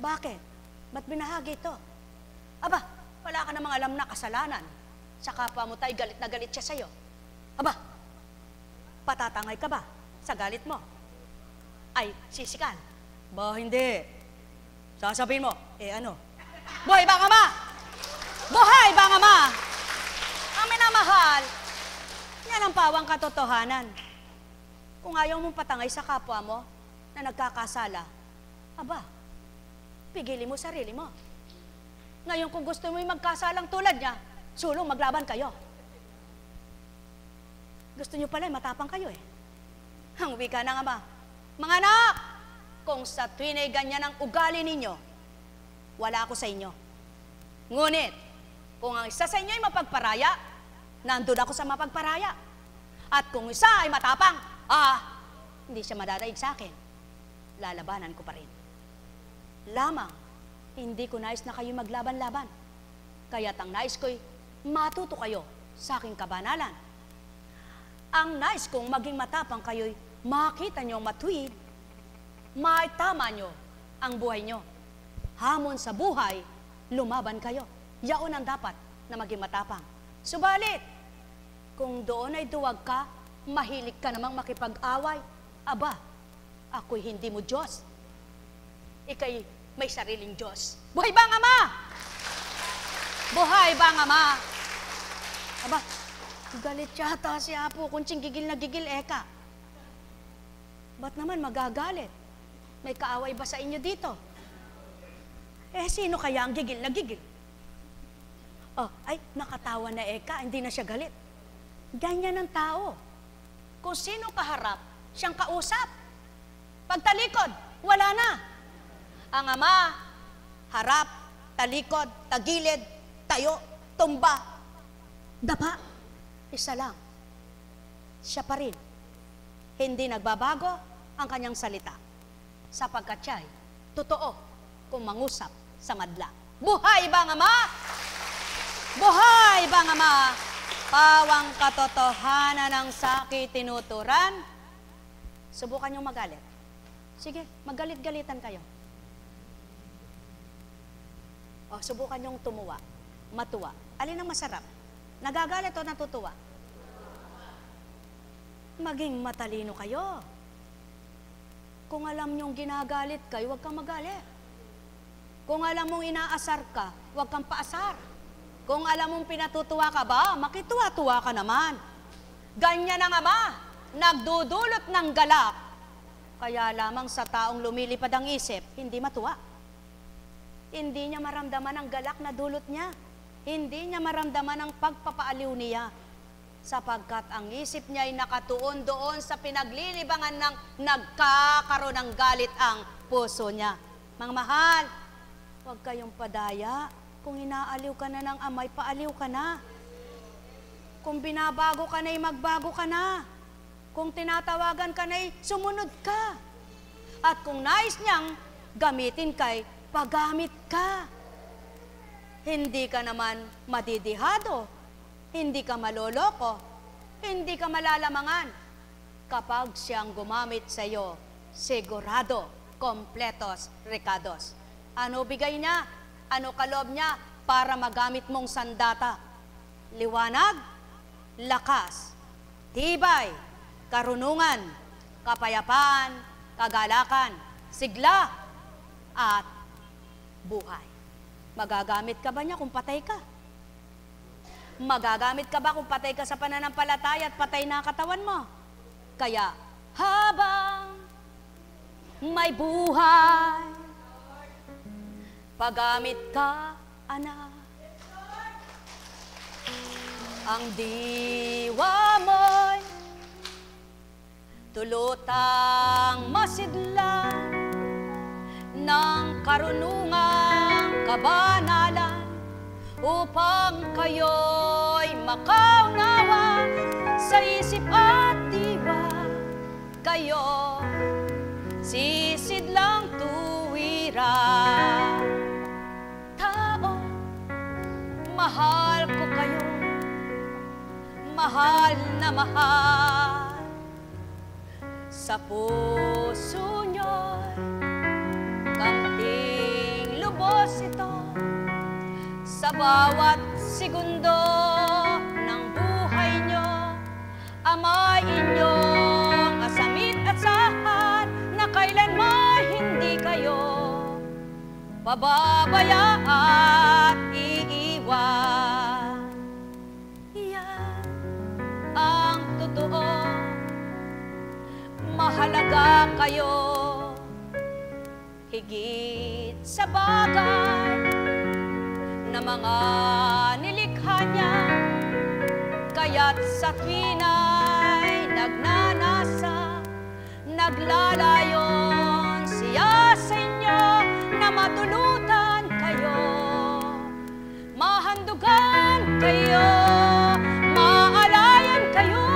Bakit? Ba't binahagi ito? Aba, wala ka namang alam na kasalanan. Sa kapwa mo tayo, galit na galit siya sa'yo. Aba, patatangay ka ba sa galit mo? Ay, sisikal. Ba, hindi. Sasabihin mo, ano? Buhay ba ang Ama? Buhay ba ang Ama? Ang minamahal, yan ang pawang katotohanan. Kung ayaw mong patangay sa kapwa mo na nagkakasala, aba, pigilin mo sarili mo. Ngayon kung gusto mo yung magkasalang tulad niya, sulong maglaban kayo. Gusto nyo pala, matapang kayo eh. Ang wika ng Ama, mga anak, kung sa tuwin ay ganyan ang ugali ninyo, wala ako sa inyo. Ngunit, kung ang isa sa inyo ay mapagparaya, nandun ako sa mapagparaya. At kung isa ay matapang, hindi siya madadaig sa akin. Lalabanan ko pa rin. Lamang, hindi ko nais na kayo maglaban-laban. Kaya't ang nais ko'y matuto kayo sa aking kabanalan. Ang nais kong maging matapang kayo'y makita nyo matuwid, maitama nyo ang buhay nyo. Hamon sa buhay, lumaban kayo. Yaon ang dapat na maging matapang. Subalit, kung doon ay duwag ka, mahilig ka namang makipag-away, aba, ako'y hindi mo Diyos. Ika'y may sariling Diyos. Buhay ba ang Ama? Buhay ba ang Ama? Aba, galit yata si Apo, kunching gigil na gigil, eka. Ba't naman magagalit? May kaaway ba sa inyo dito? Sino kaya ang gigil na gigil? Ay, nakatawa na eka, hindi na siya galit. Ganyan ang tao. Kung sino kaharap, siyang kausap. Pagtalikod, wala na. Ang Ama, harap, talikod, tagilid, tayo, tumba, dapa. Isa lang. Siya pa rin. Hindi nagbabago ang kanyang salita. Sapagkat siya'y totoo kung mangusap sa madla. Buhay ba ang Ama? Buhay ba ang Ama? Pawang katotohanan ng sakit tinuturan. Subukan niyong magalit. Sige, magalit-galitan kayo. Subukan niyong tumuwa, matuwa. Alin ang masarap? Nagagalit o natutuwa? Maging matalino kayo. Kung alam niyong ginagalit kayo, huwag kang magalit. Kung alam mong inaasar ka, huwag kang paasar. Kung alam mong pinatutuwa ka ba, makituwa-tuwa ka naman. Ganyan ang Ama, nagdudulot ng galak. Kaya lamang sa taong lumilipad ang isip, hindi matuwa. Hindi niya maramdaman ang galak na dulot niya. Hindi niya maramdaman ang pagpapaaliw niya. Sapagkat ang isip niya ay nakatuon doon sa pinaglilibangan ng nagkakaroon ng galit ang puso niya. Mga mahal, huwag kayong padaya. Kung inaaliw ka na ng Amay, paaliw ka na. Kung binabago ka na'y magbago ka na. Kung tinatawagan ka na'y sumunod ka. At kung nais niyang gamitin kay paggamit ka. Hindi ka naman madidihado. Hindi ka maloloko. Hindi ka malalamangan. Kapag siyang gumamit sa iyo, sigurado, kompletos, rekados. Ano bigay niya? Ano kaloob niya para magamit mong sandata? Liwanag, lakas, tibay, karunungan, kapayapaan, kagalakan, sigla, at buhay. Magagamit ka ba niya kung patay ka? Magagamit ka ba kung patay ka sa pananampalataya at patay na katawan mo? Kaya, habang may buhay, paggamit ka, anak. Ang diwa mo'y tulutang masidlan ng karunungang kabanalan upang kayo'y makaunawa sa isip at diwa. Kayo sisidlang tuwira. Tao, mahal ko kayo, mahal na mahal. Sa puso nyo'y kamting lubos ito. Sa bawat segundo ng buhay nyo, Ama, inyong asamit at sahad na kailanman hindi kayo pababaya at iiwan. Yan ang totoo, mahalaga kayo higit sa bagay na mga nilikha niya. Kaya't sa tuwina'y nagnanasa, naglalayon siya sa inyo na matulutan kayo, mahandugan kayo, maalayan kayo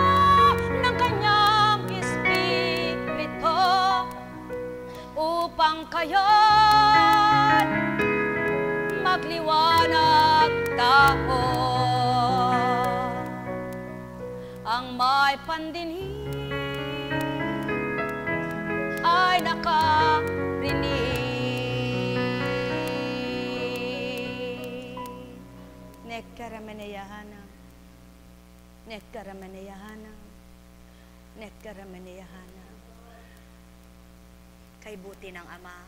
ng kanyang Espiritu upang kayo magliwanag tao. Ang may pandinhi ay nakarinig. Nekkarameneyahanam, nekkarameneyahanam, nekkarameneyahanam. Kay buti ng Ama,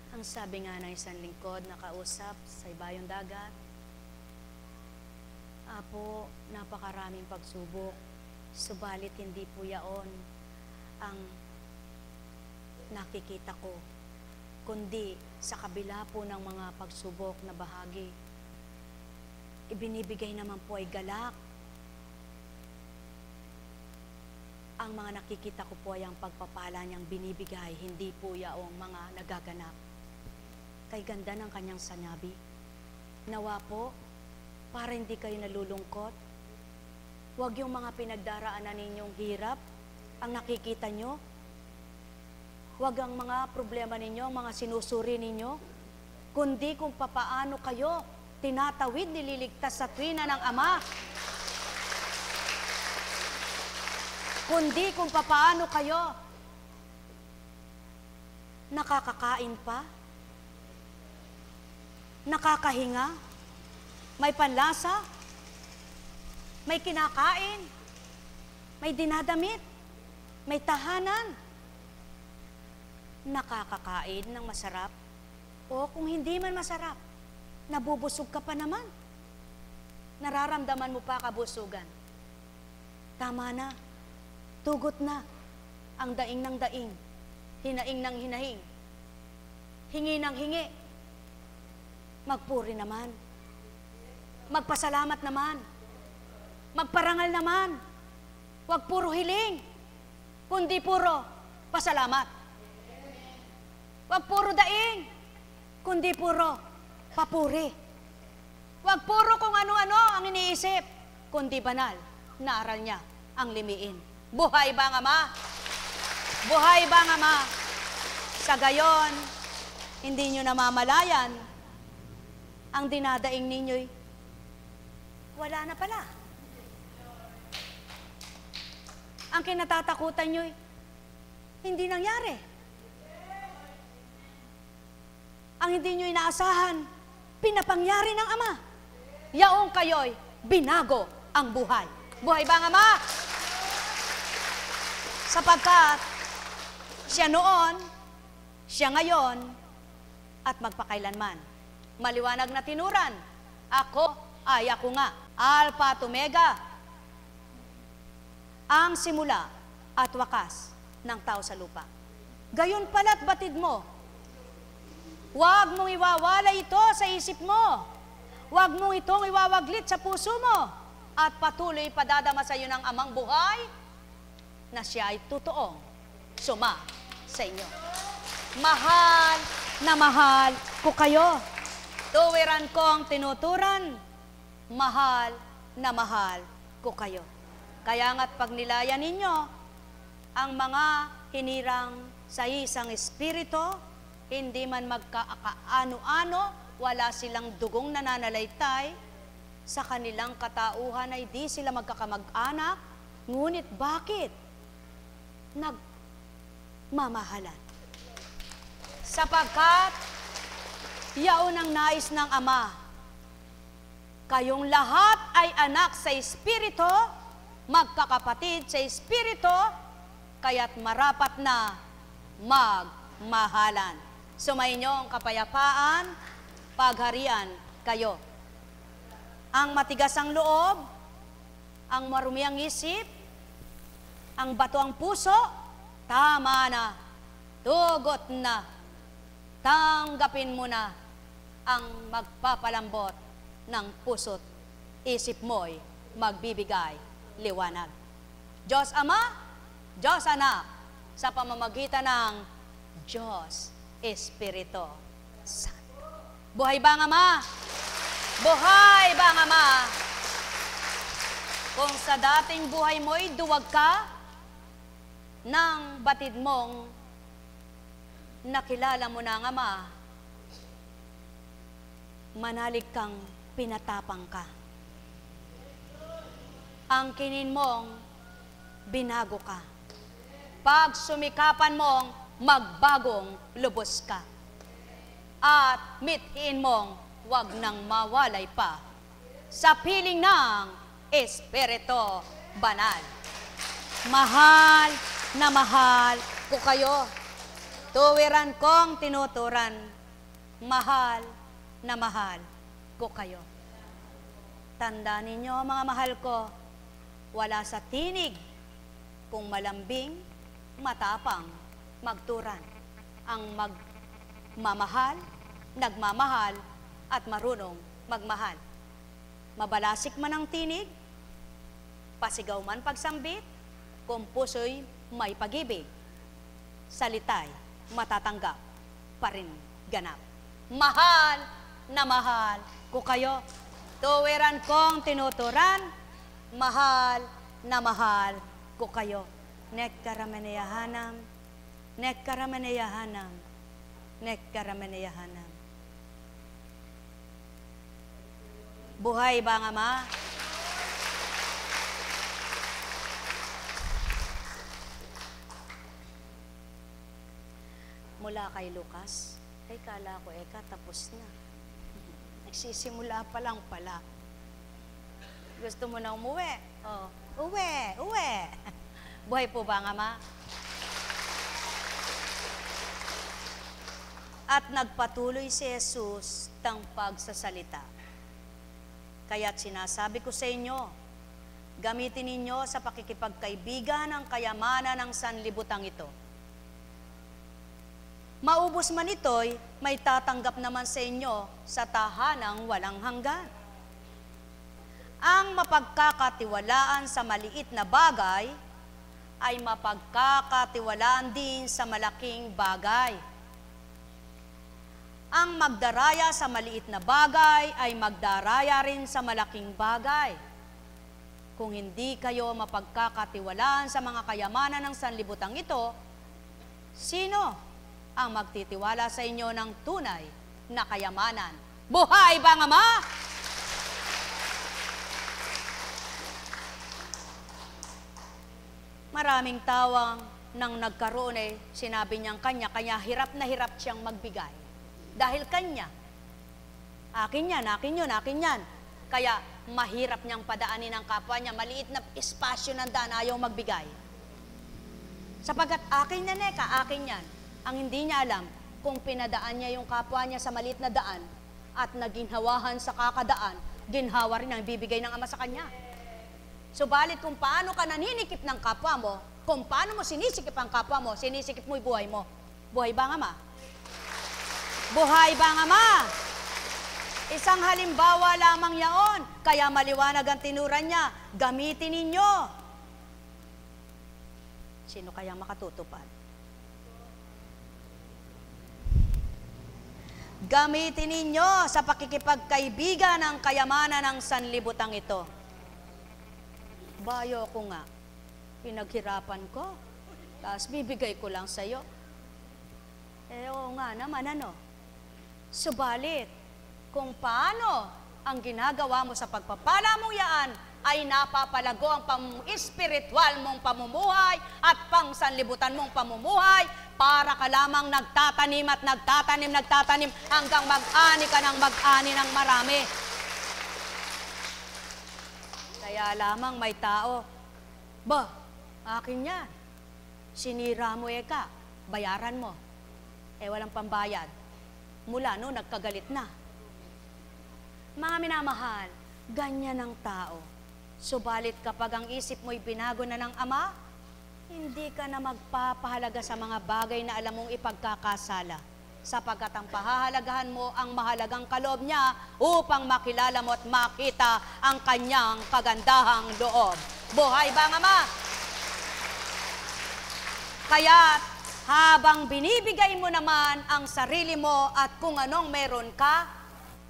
ang sabi nga ng isang lingkod na kausap sa ibayong dagat, Apo, napakaraming pagsubok, subalit hindi po yaon ang nakikita ko, kundi sa kabila po ng mga pagsubok na bahagi, ibinibigay naman po ay galak. Ang mga nakikita ko po ay ang pagpapala niyang binibigay, hindi po yaong mga nagaganap. Kay ganda ng kanyang sanabi, nawa po, para hindi kayo nalulungkot. Huwag yung mga pinagdaraanan ninyong hirap ang nakikita nyo. Huwag ang mga problema ninyo, mga sinusuri ninyo, kundi kung papaano kayo tinatawid, nililigtas sa tuwina ng Ama. Kundi kung papaano kayo nakakakain pa, nakakahinga, may panlasa, may kinakain, may dinadamit, may tahanan, nakakakain ng masarap, o kung hindi man masarap, nabubusog ka pa naman. Nararamdaman mo pa kabusugan. Tama na, tugot na, ang daing ng daing, hinaing ng hinahing, hingi ng hingi, magpuri naman. Magpasalamat naman. Magparangal naman. Huwag puro hiling, kundi puro pasalamat. Huwag puro daing, kundi puro papuri. Huwag puro kung ano-ano ang iniisip, kundi banal na aral niya ang limiin. Buhay ba ang Ama? Buhay ba ang Ama? Sa gayon, hindi nyo namamalayan, ang dinadaing ninyo'y wala na pala. Ang kinatatakutan nyo'y hindi nangyari. Ang hindi nyo inaasahan, pinapangyari ng Ama. Yaong kayo'y binago ang buhay. Buhay ba ang Ama? Sapagkat siya noon, siya ngayon, at magpakailanman. Maliwanag na tinuran, ako ay ako nga, Alpha at Omega, ang simula at wakas ng tao sa lupa. Gayon pala't batid mo, huwag mong iwawalay ito sa isip mo, huwag mong itong iwawaglit sa puso mo, at patuloy padadama sa iyo ng amang buhay, na siya ay totoong suma sa inyo. Mahal na mahal ko kayo. Tuwiran kong tinuturan, mahal na mahal ko kayo. Kaya nga't pag nilayan ninyo ang mga hinirang sa isang espiritu, hindi man magkaano-ano, wala silang dugong nananalaytay, sa kanilang katauhan ay di sila magkakamag-anak, ngunit bakit? Nagmamahalan. Sapagkat yaon ang nais ng Ama, kayong lahat ay anak sa Espiritu, magkakapatid sa Espiritu, kaya't marapat na magmahalan. Sumainyong kapayapaan, pagharian kayo. Ang matigas ang loob, ang marumi ang isip, ang bato ang puso, tama na, tugot na, tanggapin mo na ang magpapalambot ng puso't isip mo'y magbibigay liwanag. Diyos Ama, Diyos Anak, sa pamamagitan ng Diyos Espiritu Santo. Buhay ba ang Ama? Buhay ba ang Ama? Kung sa dating buhay mo'y duwag ka, nang batid mong nakilala mo na ang Ama, manalig kang pinatapang ka. Ang kinin mong binago ka. Pag sumikapan mong magbagong lubos ka. At mithiin mong wag nang mawalay pa sa piling ng Espiritu Banal. Mahal na mahal ko kayo. Tuwiran kong tinuturan, mahal na mahal ko kayo. Tandaan ninyo, mga mahal ko, wala sa tinig kung malambing, matapang, magturan. Ang magmamahal, nagmamahal, at marunong magmahal. Mabalasik man ang tinig, pasigaw man pagsambit, kung puso'y may pag-ibig, salita'y matatanggap pa rin ganap. Mahal na mahal ko kayo. Tuwiran kong tinuturan, mahal na mahal ko kayo. Nekkarameneyahanam, nekkarameneyahanam, nekkarameneyahanam. Buhay ba ang Ama? Mula kay Lucas, ay kala ko tapos na. Nagsisimula pa lang pala. Gusto mo na umuwi? Oh, uwi. Buhay po ba ang Ama? At nagpatuloy si Jesus ng pagsasalita. Kaya't sinasabi ko sa inyo, gamitin ninyo sa pakikipagkaibigan ang kayamanan ng sanlibutan ito. Maubos man ito'y may tatanggap naman sa inyo sa tahanang walang hanggan. Ang mapagkakatiwalaan sa maliit na bagay ay mapagkakatiwalaan din sa malaking bagay. Ang magdaraya sa maliit na bagay ay magdaraya rin sa malaking bagay. Kung hindi kayo mapagkakatiwalaan sa mga kayamanan ng sanlibutan ito, sino ang magtitiwala sa inyo ng tunay na kayamanan? Buhay ba ang Ama? Maraming tawang nang nagkaroon sinabi niyang kanya hirap na hirap siyang magbigay. Dahil kanya, akin yan, akin yun, akin yan. Kaya mahirap niyang padaanin ang kapwa niya, maliit na espasyo ng daan, ayaw magbigay. Sapagkat akin yan akin yan. Ang hindi niya alam, kung pinadaan niya yung kapwa niya sa maliit na daan at naginhawahan sa kakadaan, ginhawa rin ang bibigay ng Ama sa kanya. Subalit kung paano ka naninikip ng kapwa mo, kung paano mo sinisikip ang kapwa mo, sinisikip mo yung buhay mo. Buhay ba ang Ama? Buhay ba ang Ama? Isang halimbawa lamang yaon, kaya maliwanag ang tinuran niya, gamitin ninyo. Sino kaya makatutupad? Gamitin ninyo sa pakikipagkaibigan ang kayamanan ng sanlibutan ito. Bayo ko nga, pinaghirapan ko, tapos bibigay ko lang sa'yo. Oo nga naman, ano? Subalit, kung paano ang ginagawa mo sa pagpapala mong yaan ay napapalago ang espiritual mong pamumuhay at pangsanlibutan mong pamumuhay para ka lamang nagtatanim at nagtatanim hanggang mag-ani ka ng mag-ani ng marami. Kaya lamang may tao, ba, akin yan. Sinira mo ka, bayaran mo. Walang pambayad. Mula no, nagkagalit na. Mga minamahal, ganyan ang tao. Subalit kapag ang isip mo'y binago na ng Ama, hindi ka na magpapahalaga sa mga bagay na alam mong ipagkakasala. Sapagkat ang pahahalagahan mo ang mahalagang kaloob niya upang makilala mo at makita ang kanyang kagandahang loob. Buhay ba ang Ama? Kaya habang binibigay mo naman ang sarili mo at kung anong meron ka,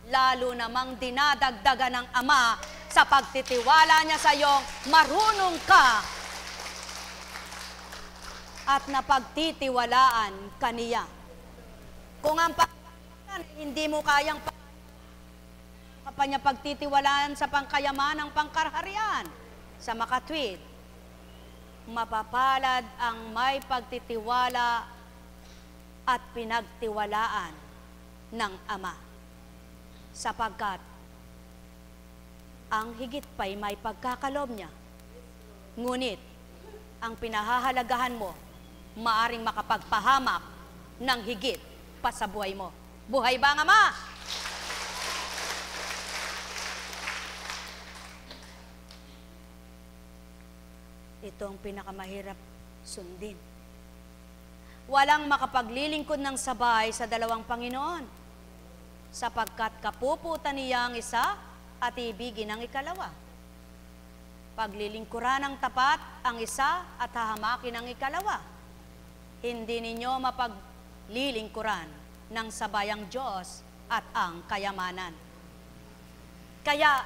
lalo namang dinadagdagan ng Ama sa pagtitiwala niya sa iyong marunong ka at napagtitiwalaan kaniya. Kung ang pagkakayan hindi mo kayang pagtitiwalaan sa pangkayaman ng pangkaraharian sa makatwid, mapapalad ang may pagtitiwala at pinagtiwalaan ng Ama. Sapagkat ang higit pa'y may pagkakalob niya. Ngunit, ang pinahahalagahan mo, maaring makapagpahamak ng higit pa sa buhay mo. Buhay ba ang Ama? Ito ang pinakamahirap sundin. Walang makapaglilingkod ng sabay sa dalawang Panginoon, sapagkat kapuputan niya ang isa at ibigin ang ikalawa. Paglilingkuran ng tapat ang isa at hahamakin ang ikalawa. Hindi ninyo mapaglilingkuran ng sabayang Diyos at ang kayamanan. Kaya,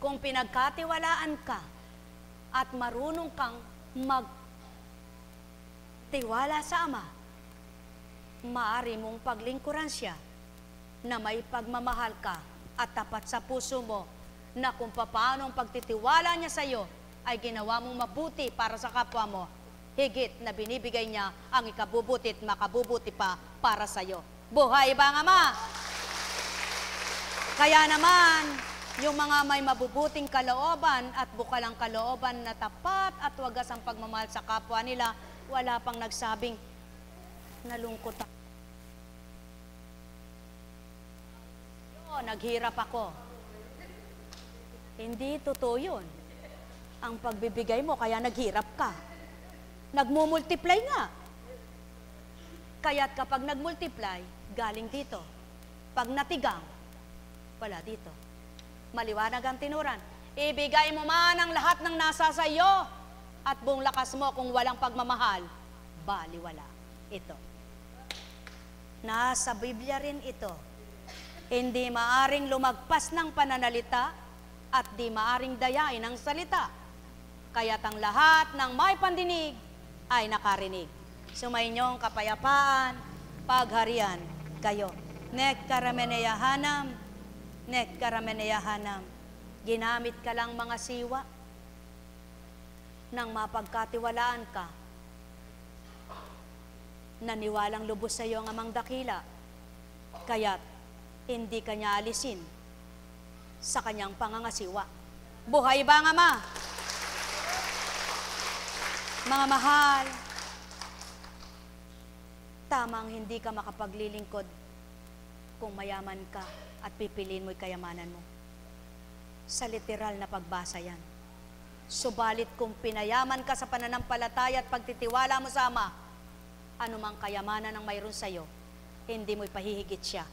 kung pinagkatiwalaan ka at marunong kang magtiwala sa Ama, maaari mong paglingkuran siya na may pagmamahal ka at tapat sa puso mo na kung paano ang pagtitiwala niya sa iyo ay ginawa mong mabuti para sa kapwa mo, higit na binibigay niya ang ikabubuti at makabubuti pa para sa iyo. Buhay ba ang Ama? Kaya naman, yung mga may mabubuting kalooban at bukalang kalooban na tapat at wagas ang pagmamahal sa kapwa nila, wala pang nagsabing, nalungkot ako. Naghirap ako. Hindi totoo yun. Ang pagbibigay mo, kaya naghirap ka. Nagmumultiply nga. Kaya't kapag nagmultiply, galing dito. Pag natigang, wala dito. Maliwanag ang tinuran. Ibigay mo man ang lahat ng nasa sa iyo at buong lakas mo kung walang pagmamahal, baliwala. Ito. Nasa Biblia rin ito. Hindi maaring lumagpas ng pananalita at di maaring dayain ang salita. Kaya't ang lahat ng may pandinig ay nakarinig. Sumainyong kapayapaan, pagharian kayo. Nek karameneyahanam, nek karameneyahanam. Ginamit ka lang mga siwa nang mapagkatiwalaan ka. Naniwalang lubos sa iyo ang Amang dakila. Kaya't hindi kanya alisin sa kanyang pangangasiwa. Buhay ba ang Ama? Mga mahal, Tamang hindi ka makapaglilingkod kung mayaman ka at pipiliin mo'y kayamanan mo. Sa literal na pagbasa yan. Subalit kung pinayaman ka sa pananampalataya at pagtitiwala mo sa Ama, anumang kayamanan ang mayroon sa iyo, hindi mo'y pahihigit siya.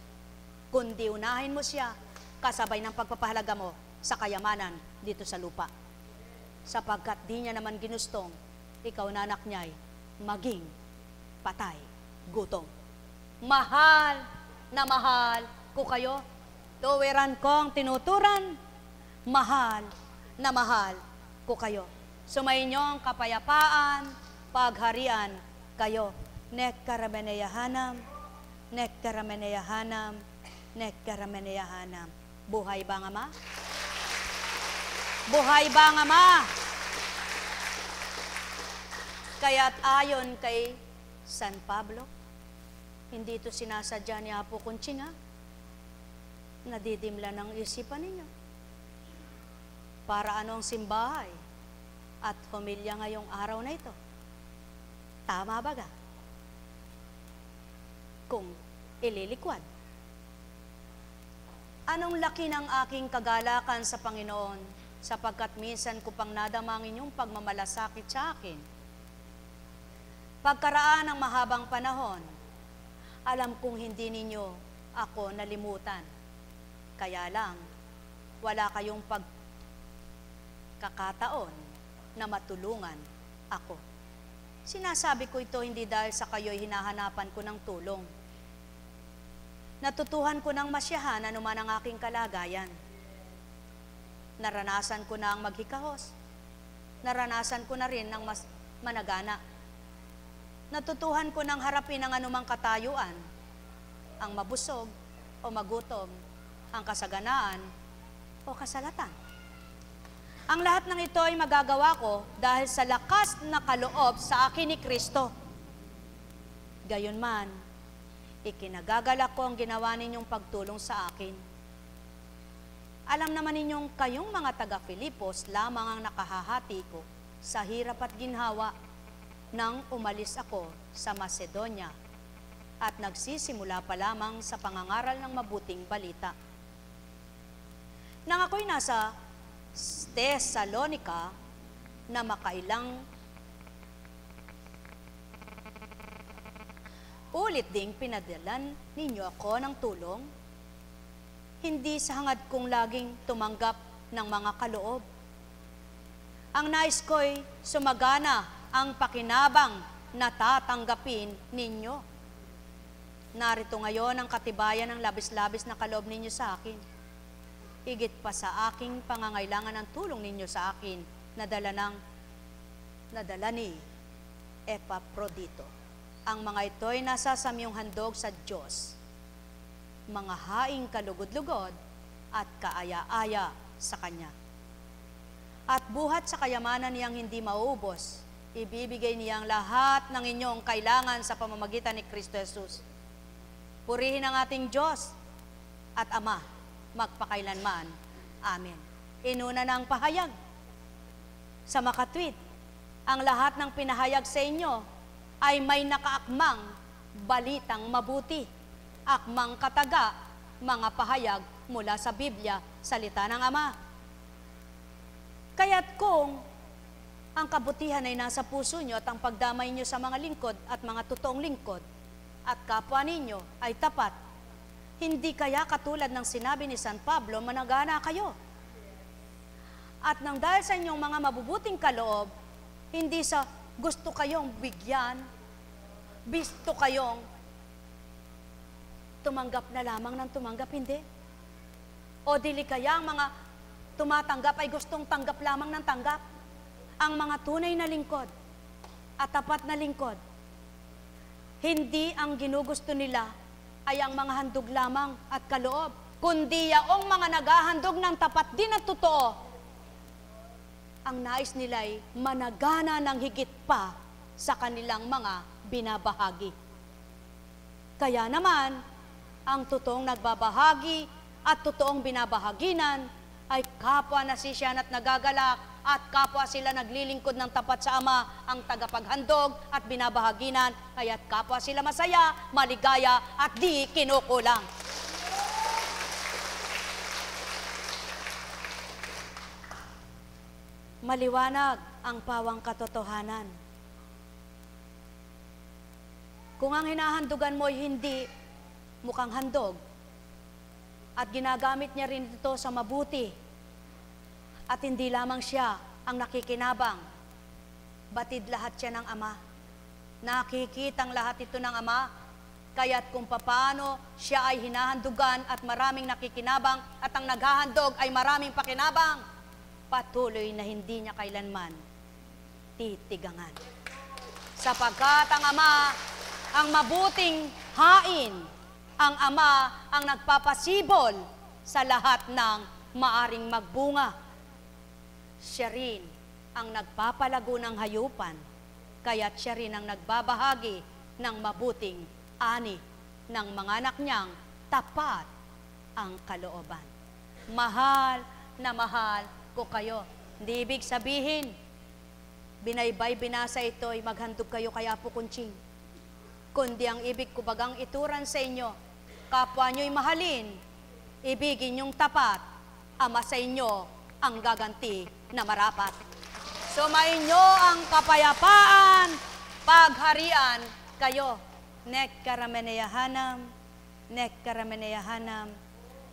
Kundi unahin mo siya kasabay ng pagpapahalaga mo sa kayamanan dito sa lupa. Sapagkat di niya naman ginustong ikaw na anak niya'y maging patay, gutom. Mahal na mahal ko kayo. Tuwiran kong tinuturan, mahal na mahal ko kayo. Sumainyong kapayapaan, pagharian kayo. Nekkarameneyahanam, nekkarameneyahanam, nekkarameneyahanam. Buhay ba ang Ama? Buhay ba ang Ama? Kaya't ayon kay San Pablo, hindi ito sinasadya ni Apo Conching, nadidimla ng isipan ninyo. Para ano ang simbahay at pamilya ngayong araw na ito? Tama ba ga? Kung ililikwad. Anong laki ng aking kagalakan sa Panginoon, sapagkat minsan ko pang nadamang inyong pagmamalasakit sa akin. Pagkaraan ng mahabang panahon, alam kong hindi ninyo ako nalimutan. Kaya lang, wala kayong pagkakataon na matulungan ako. Sinasabi ko ito hindi dahil sa kayo'y hinahanapan ko ng tulong. Natutuhan ko ng masyahan anuman ang aking kalagayan. Naranasan ko na ang maghikahos. Naranasan ko na rin ng mas managana. Natutuhan ko ng harapin ang anumang katayuan, ang mabusog o magutom, ang kasaganaan o kasalatan. Ang lahat ng ito ay magagawa ko dahil sa lakas na kaloob sa akin ni Kristo. Gayunman, ikinagagalak ko ang ginawa ninyong pagtulong sa akin. Alam naman ninyong kayong mga taga-Filipos lamang ang nakahahati ko sa hirap at ginhawa nang umalis ako sa Macedonia at nagsisimula pa lamang sa pangangaral ng mabuting balita. Nang ako'y nasa Thessalonica na makailang ulit ding pinadalan ninyo ako ng tulong, hindi sa hangad kong laging tumanggap ng mga kaloob. Ang nais ko'y sumagana ang pakinabang na tatanggapin ninyo. Narito ngayon ang katibayan ng labis-labis na kaloob ninyo sa akin. Higit pa sa aking pangangailangan ng tulong ninyo sa akin, nadala ni Epaprodito. Ang mga ito'y nasa samyong handog sa Diyos, mga haing kalugod-lugod at kaaya-aya sa Kanya. At buhat sa kayamanan niyang hindi mauubos, ibibigay niyang lahat ng inyong kailangan sa pamamagitan ni Kristo Jesus. Purihin ang ating Diyos at Ama, magpakailanman. Amen. Inuna ng pahayag. Sa makatwid, ang lahat ng pinahayag sa inyo ay may nakaakmang balitang mabuti, akmang kataga, mga pahayag mula sa Biblia, salita ng Ama. Kaya't kung ang kabutihan ay nasa puso nyo at ang pagdamay nyo sa mga lingkod at mga totoong lingkod at kapwa ninyo ay tapat, hindi kaya katulad ng sinabi ni San Pablo, managana kayo. At nang dahil sa inyong mga mabubuting kaloob, hindi sa gusto kayong bigyan, gusto kayong tumanggap na lamang ng tumanggap, hindi. O dili kaya ang mga tumatanggap ay gustong tanggap lamang ng tanggap. Ang mga tunay na lingkod at tapat na lingkod, hindi ang ginugusto nila ay ang mga handog lamang at kaloob, kundi yaong mga naghahandog ng tapat din at totoo. Ang nais nila ay managana ng higit pa sa kanilang mga binabahagi. Kaya naman, ang totoong nagbabahagi at totoong binabahaginan ay kapwa nasisyan at nagagalak at kapwa sila naglilingkod ng tapat sa Ama, ang tagapaghandog at binabahaginan, kaya't kapwa sila masaya, maligaya at di kinukulang. Maliwanag ang pawang katotohanan. Kung ang hinahandugan mo ay hindi mukhang handog, at ginagamit niya rin ito sa mabuti, at hindi lamang siya ang nakikinabang, batid lahat siya ng Ama. Nakikitang lahat ito ng Ama, kaya't kung papaano siya ay hinahandugan at maraming nakikinabang, at ang naghahandog ay maraming pakinabang, patuloy na hindi niya kailanman titigangan. Sapagkat ang Ama ang mabuting hain, ang Ama ang nagpapasibol sa lahat ng maaring magbunga. Siya rin ang nagpapalago ng hayupan, kaya't siya rin ang nagbabahagi ng mabuting ani ng mga anak niyang tapat ang kalooban. Mahal na mahal ko kayo. Hindi ibig sabihin, binaybay binasa ito ay maghandog kayo kay Apo Kunching. Kundi ang ibig ko bagang ituran sa inyo, kapwa nyo'y mahalin, ibigin yung tapat, Ama sa inyo ang gaganti na marapat. Sumainyo ang kapayapaan, pagharian kayo. Nek karameneyahanam, nek karameneyahanam,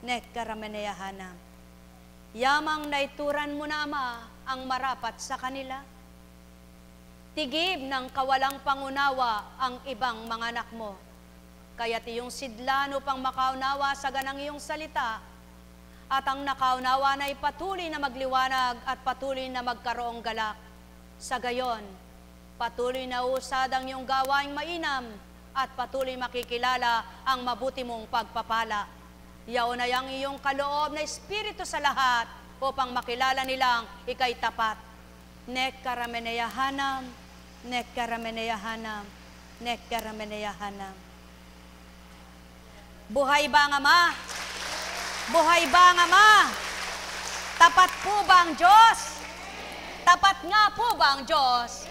nek karameneyahanam. Yamang naituran mo na, Ama, ang marapat sa kanila. Tigib ng kawalang pangunawa ang ibang mga anak mo. Kaya't iyong sidlano pang makaunawa sa ganang iyong salita, at ang nakaunawa na ipatuloy na magliwanag at patuloy na magkaroong galak. Sa gayon, patuloy na usad ang iyong gawaing mainam at patuloy makikilala ang mabuti mong pagpapala. Yaon na yang iyong kaloob na espiritu sa lahat upang makilala nilang ikay tapat. Nek karameneyahanam, nek karameneyahanam, nek karameneyahanam. Buhay ba ang Ama? Buhay ba ang Ama? Tapat po ba ang Diyos? Tapat nga po ba ang Diyos?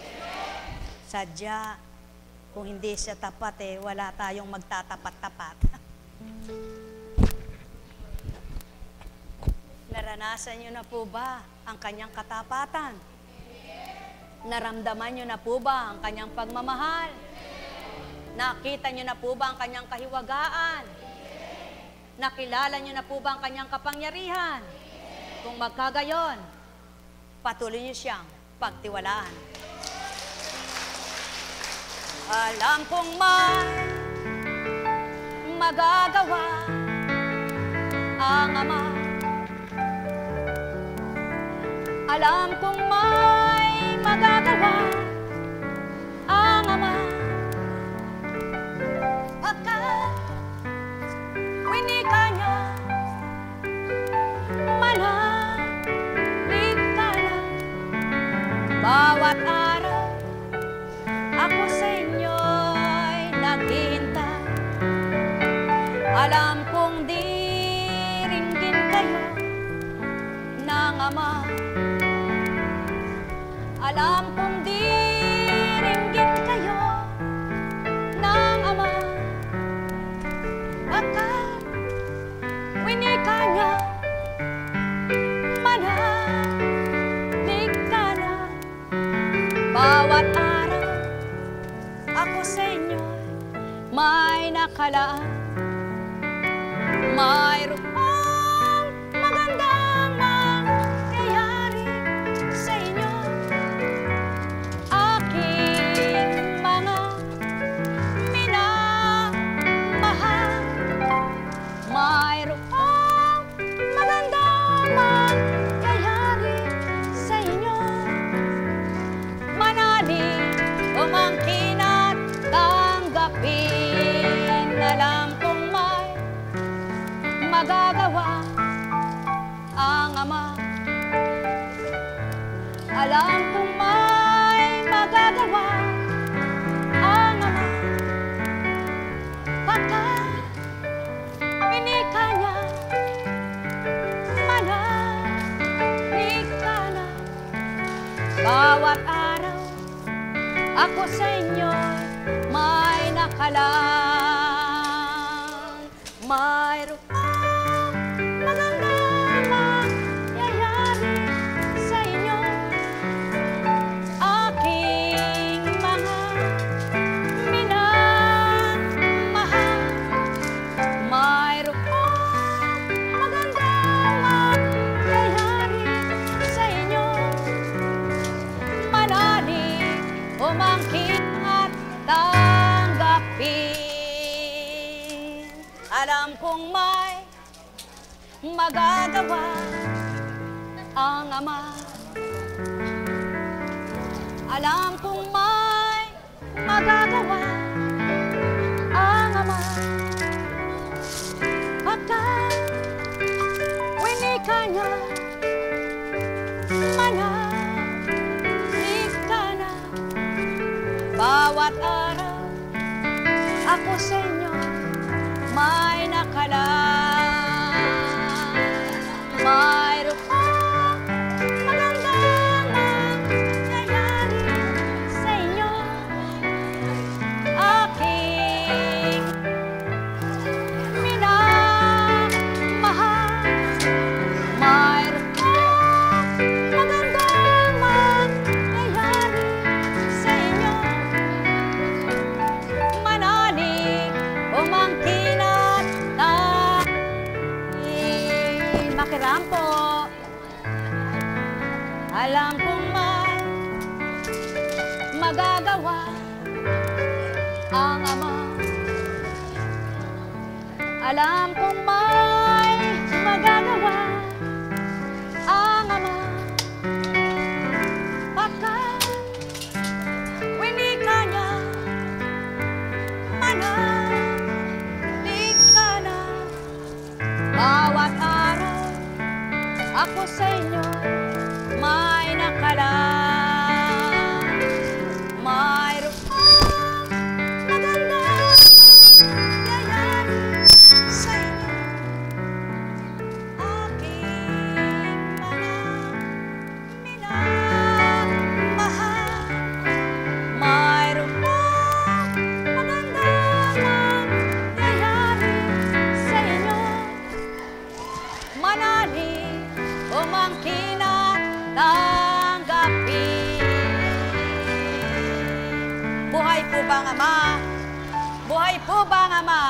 Sadya, kung hindi siya tapat wala tayong magtatapat-tapat. Naranasan niyo na po ba ang kanyang katapatan? Naramdaman niyo na po ba ang kanyang pagmamahal? Nakita niyo na po ba ang kanyang kahiwagaan? Nakilala niyo na po ba ang kanyang kapangyarihan? Kung magkagayon, patuloy niyo siyang pagtiwalaan. Alam kong may magagawa ang Ama. Alam kong may magagawa ang Ama. Pagkat winika niya, manalig ka na. Bawat araw, ako sa inyo'y naghihintay. Alam kong diringgin kayo ng Ama. Alam kong diringgin kayo ng Ama. Pagkat winika niya, manalig ka na. Bawat araw, ako sa inyo may nakalaan. Mayroong magandang mangyayari sa inyo. Aking mga minamahal, mayroong magandang mangyayari sa inyo. Manalig, umangkin at tanggapin. Alam kong may magagawa ang Ama. Alam kong may magagawa ang Ama. Pagkat winika niya, manalig ka na. Bawat araw, ako sa inyo may nakalaan. Mayroon magandang mangyayari sa inyo, aking mga minamahal. Mayroon magandang mangyayari sa inyo, manalig, umangkin at tanggapin. Alam kong may magagawa ang Ama. Alam kong may magagawa ang Ama. Pagkat winika niya, manalig ka na. Bawat araw, ako sa inyo may nakalaan. Mayroon magandang mangyayari sa inyo, aking minamahal. Mayroon magandang mangyayari sa inyo, manalig, umangkin at makirampo. Alam kong may magagawa ang Ama. Alam kong may magagawa ang Ama. Pagkat winika niya, manalig ka na. Bawat araw, ako sa inyo may nakalaan. Mayroon magandang mangyayari sa inyo, aking mga minamahal. Mayroon magandang mangyayari sa inyo, manalig, umangkin at tanggapin. Buhay po ba ang Ama? Buhay po ba ang Ama?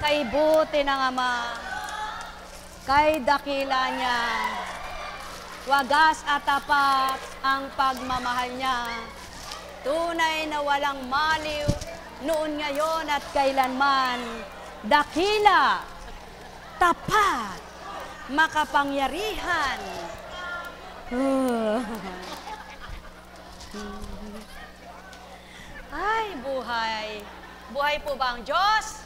Kay buti ng Ama, kay dakila niya, wagas at tapat ang pagmamahal niya. Tunay na walang maliw, noon, ngayon at kailanman. Dakila, tapat, makapangyarihan. Ay, buhay. Buhay po ba ang Diyos?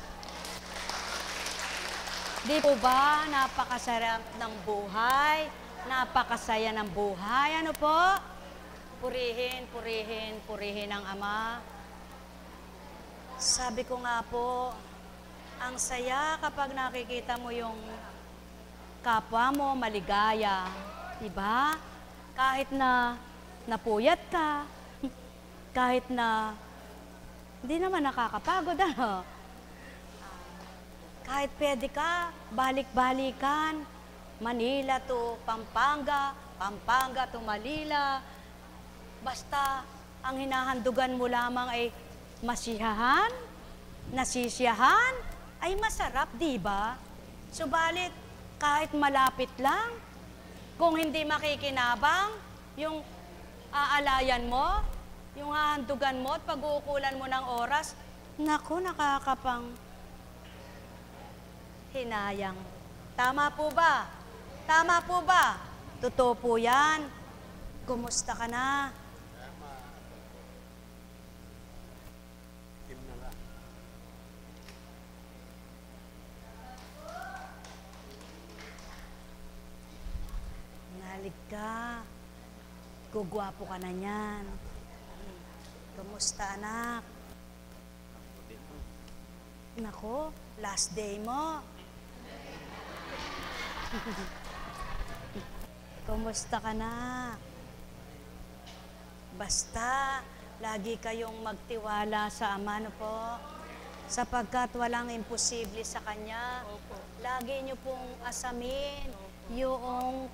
Di po ba napakasarap ng buhay? Napakasaya ng buhay. Ano po? Purihin, purihin, purihin ang Ama. Sabi ko nga po, ang saya kapag nakikita mo yung kapwa mo maligaya. Diba? Kahit na napuyat ka, kahit na hindi naman nakakapagod, ano? Kahit pwede ka, balik-balikan, Manila to Pampanga, Pampanga to Manila. Basta ang hinahandugan mo lamang ay masiyahan, nasisiyahan, ay masarap, di ba? Subalit, kahit malapit lang, kung hindi makikinabang, yung aalayan mo, yung hahandugan mo at pag-uukulan mo ng oras, naku, nakakapang hinayang. Tama po ba? Tama po ba? Totoo po yan. Kumusta ka na? Nalig ka. Gugwapo ka na niyan. Kumusta, anak? Nako, last day mo. Kumusta ka na? Basta, lagi kayong magtiwala sa Ama, no po? Sapagkat walang imposible sa Kanya. Opo. Lagi niyo pong asamin yung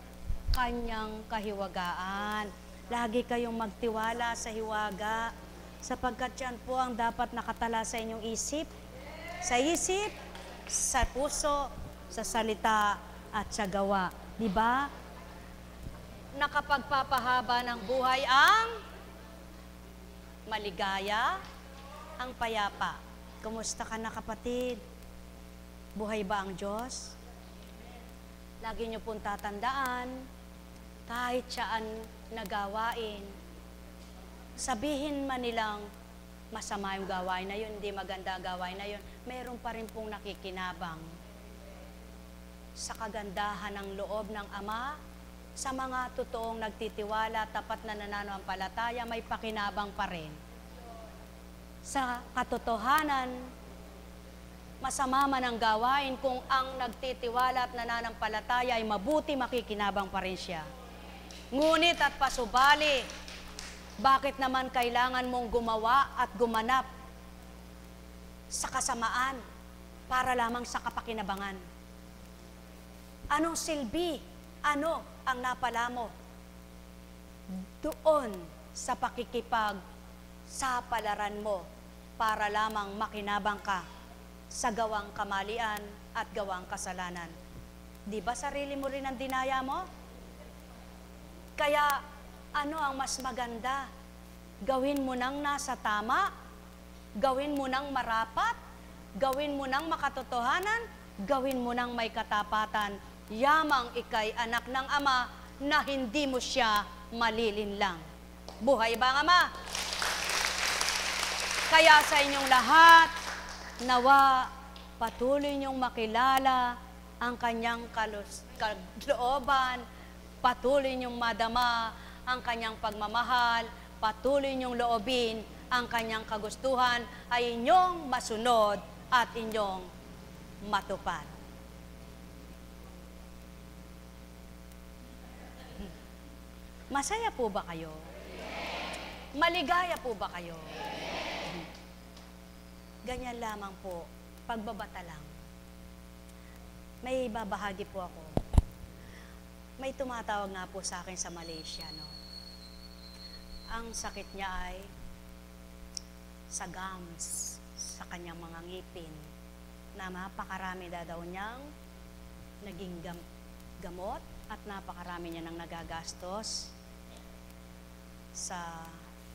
Kanyang kahiwagaan. Lagi kayong magtiwala sa hiwaga. Sapagkat yan po ang dapat nakatala sa inyong isip. Sa isip, sa puso, sa salita, at sa gawa. Di ba? Nakapagpapahaba ng buhay ang maligaya, ang payapa. Kumusta ka na, kapatid? Buhay ba ang Diyos? Lagi niyo pong tatandaan, kahit saan nagawain, sabihin man nilang masama yung gawain na yun, hindi maganda gawain na yun, meron pa rin pong nakikinabang sa kagandahan ng loob ng Ama. Sa mga totoong nagtitiwala, tapat na nananampalataya, may pakinabang pa rin. Sa katotohanan, masama man ang gawain, kung ang nagtitiwala at nananampalataya ay mabuti, makikinabang pa rin siya. Ngunit at pasubali, bakit naman kailangan mong gumawa at gumanap sa kasamaan para lamang sa kapakinabangan? Anong silbi? Ano ang napala mo doon sa pakikipag-sapalaran mo para lamang makinabang ka sa gawang kamalian at gawang kasalanan? Di ba sarili mo rin ang dinaya mo? Kaya ano ang mas maganda? Gawin mo nang nasa tama? Gawin mo nang marapat? Gawin mo nang makatotohanan? Gawin mo nang may katapatan? Yamang ikay anak ng Ama na hindi mo siya malilinlang. Buhay ba ang Ama? Kaya sa inyong lahat, nawa patuloy niyong makilala ang kanyang kalooban, patuloy niyong madama ang kanyang pagmamahal, patuloy niyong loobin ang kanyang kagustuhan, ay inyong masunod at inyong matupad. Masaya po ba kayo? Maligaya po ba kayo? Ganyan lamang po, pagbabata lang. May babahagi po ako. May tumatawag nga po sa akin sa Malaysia, no? Ang sakit niya ay sa gums, sa kanyang mga ngipin, na napakarami daw niyang naging gamot at napakarami niya nang nagagastos sa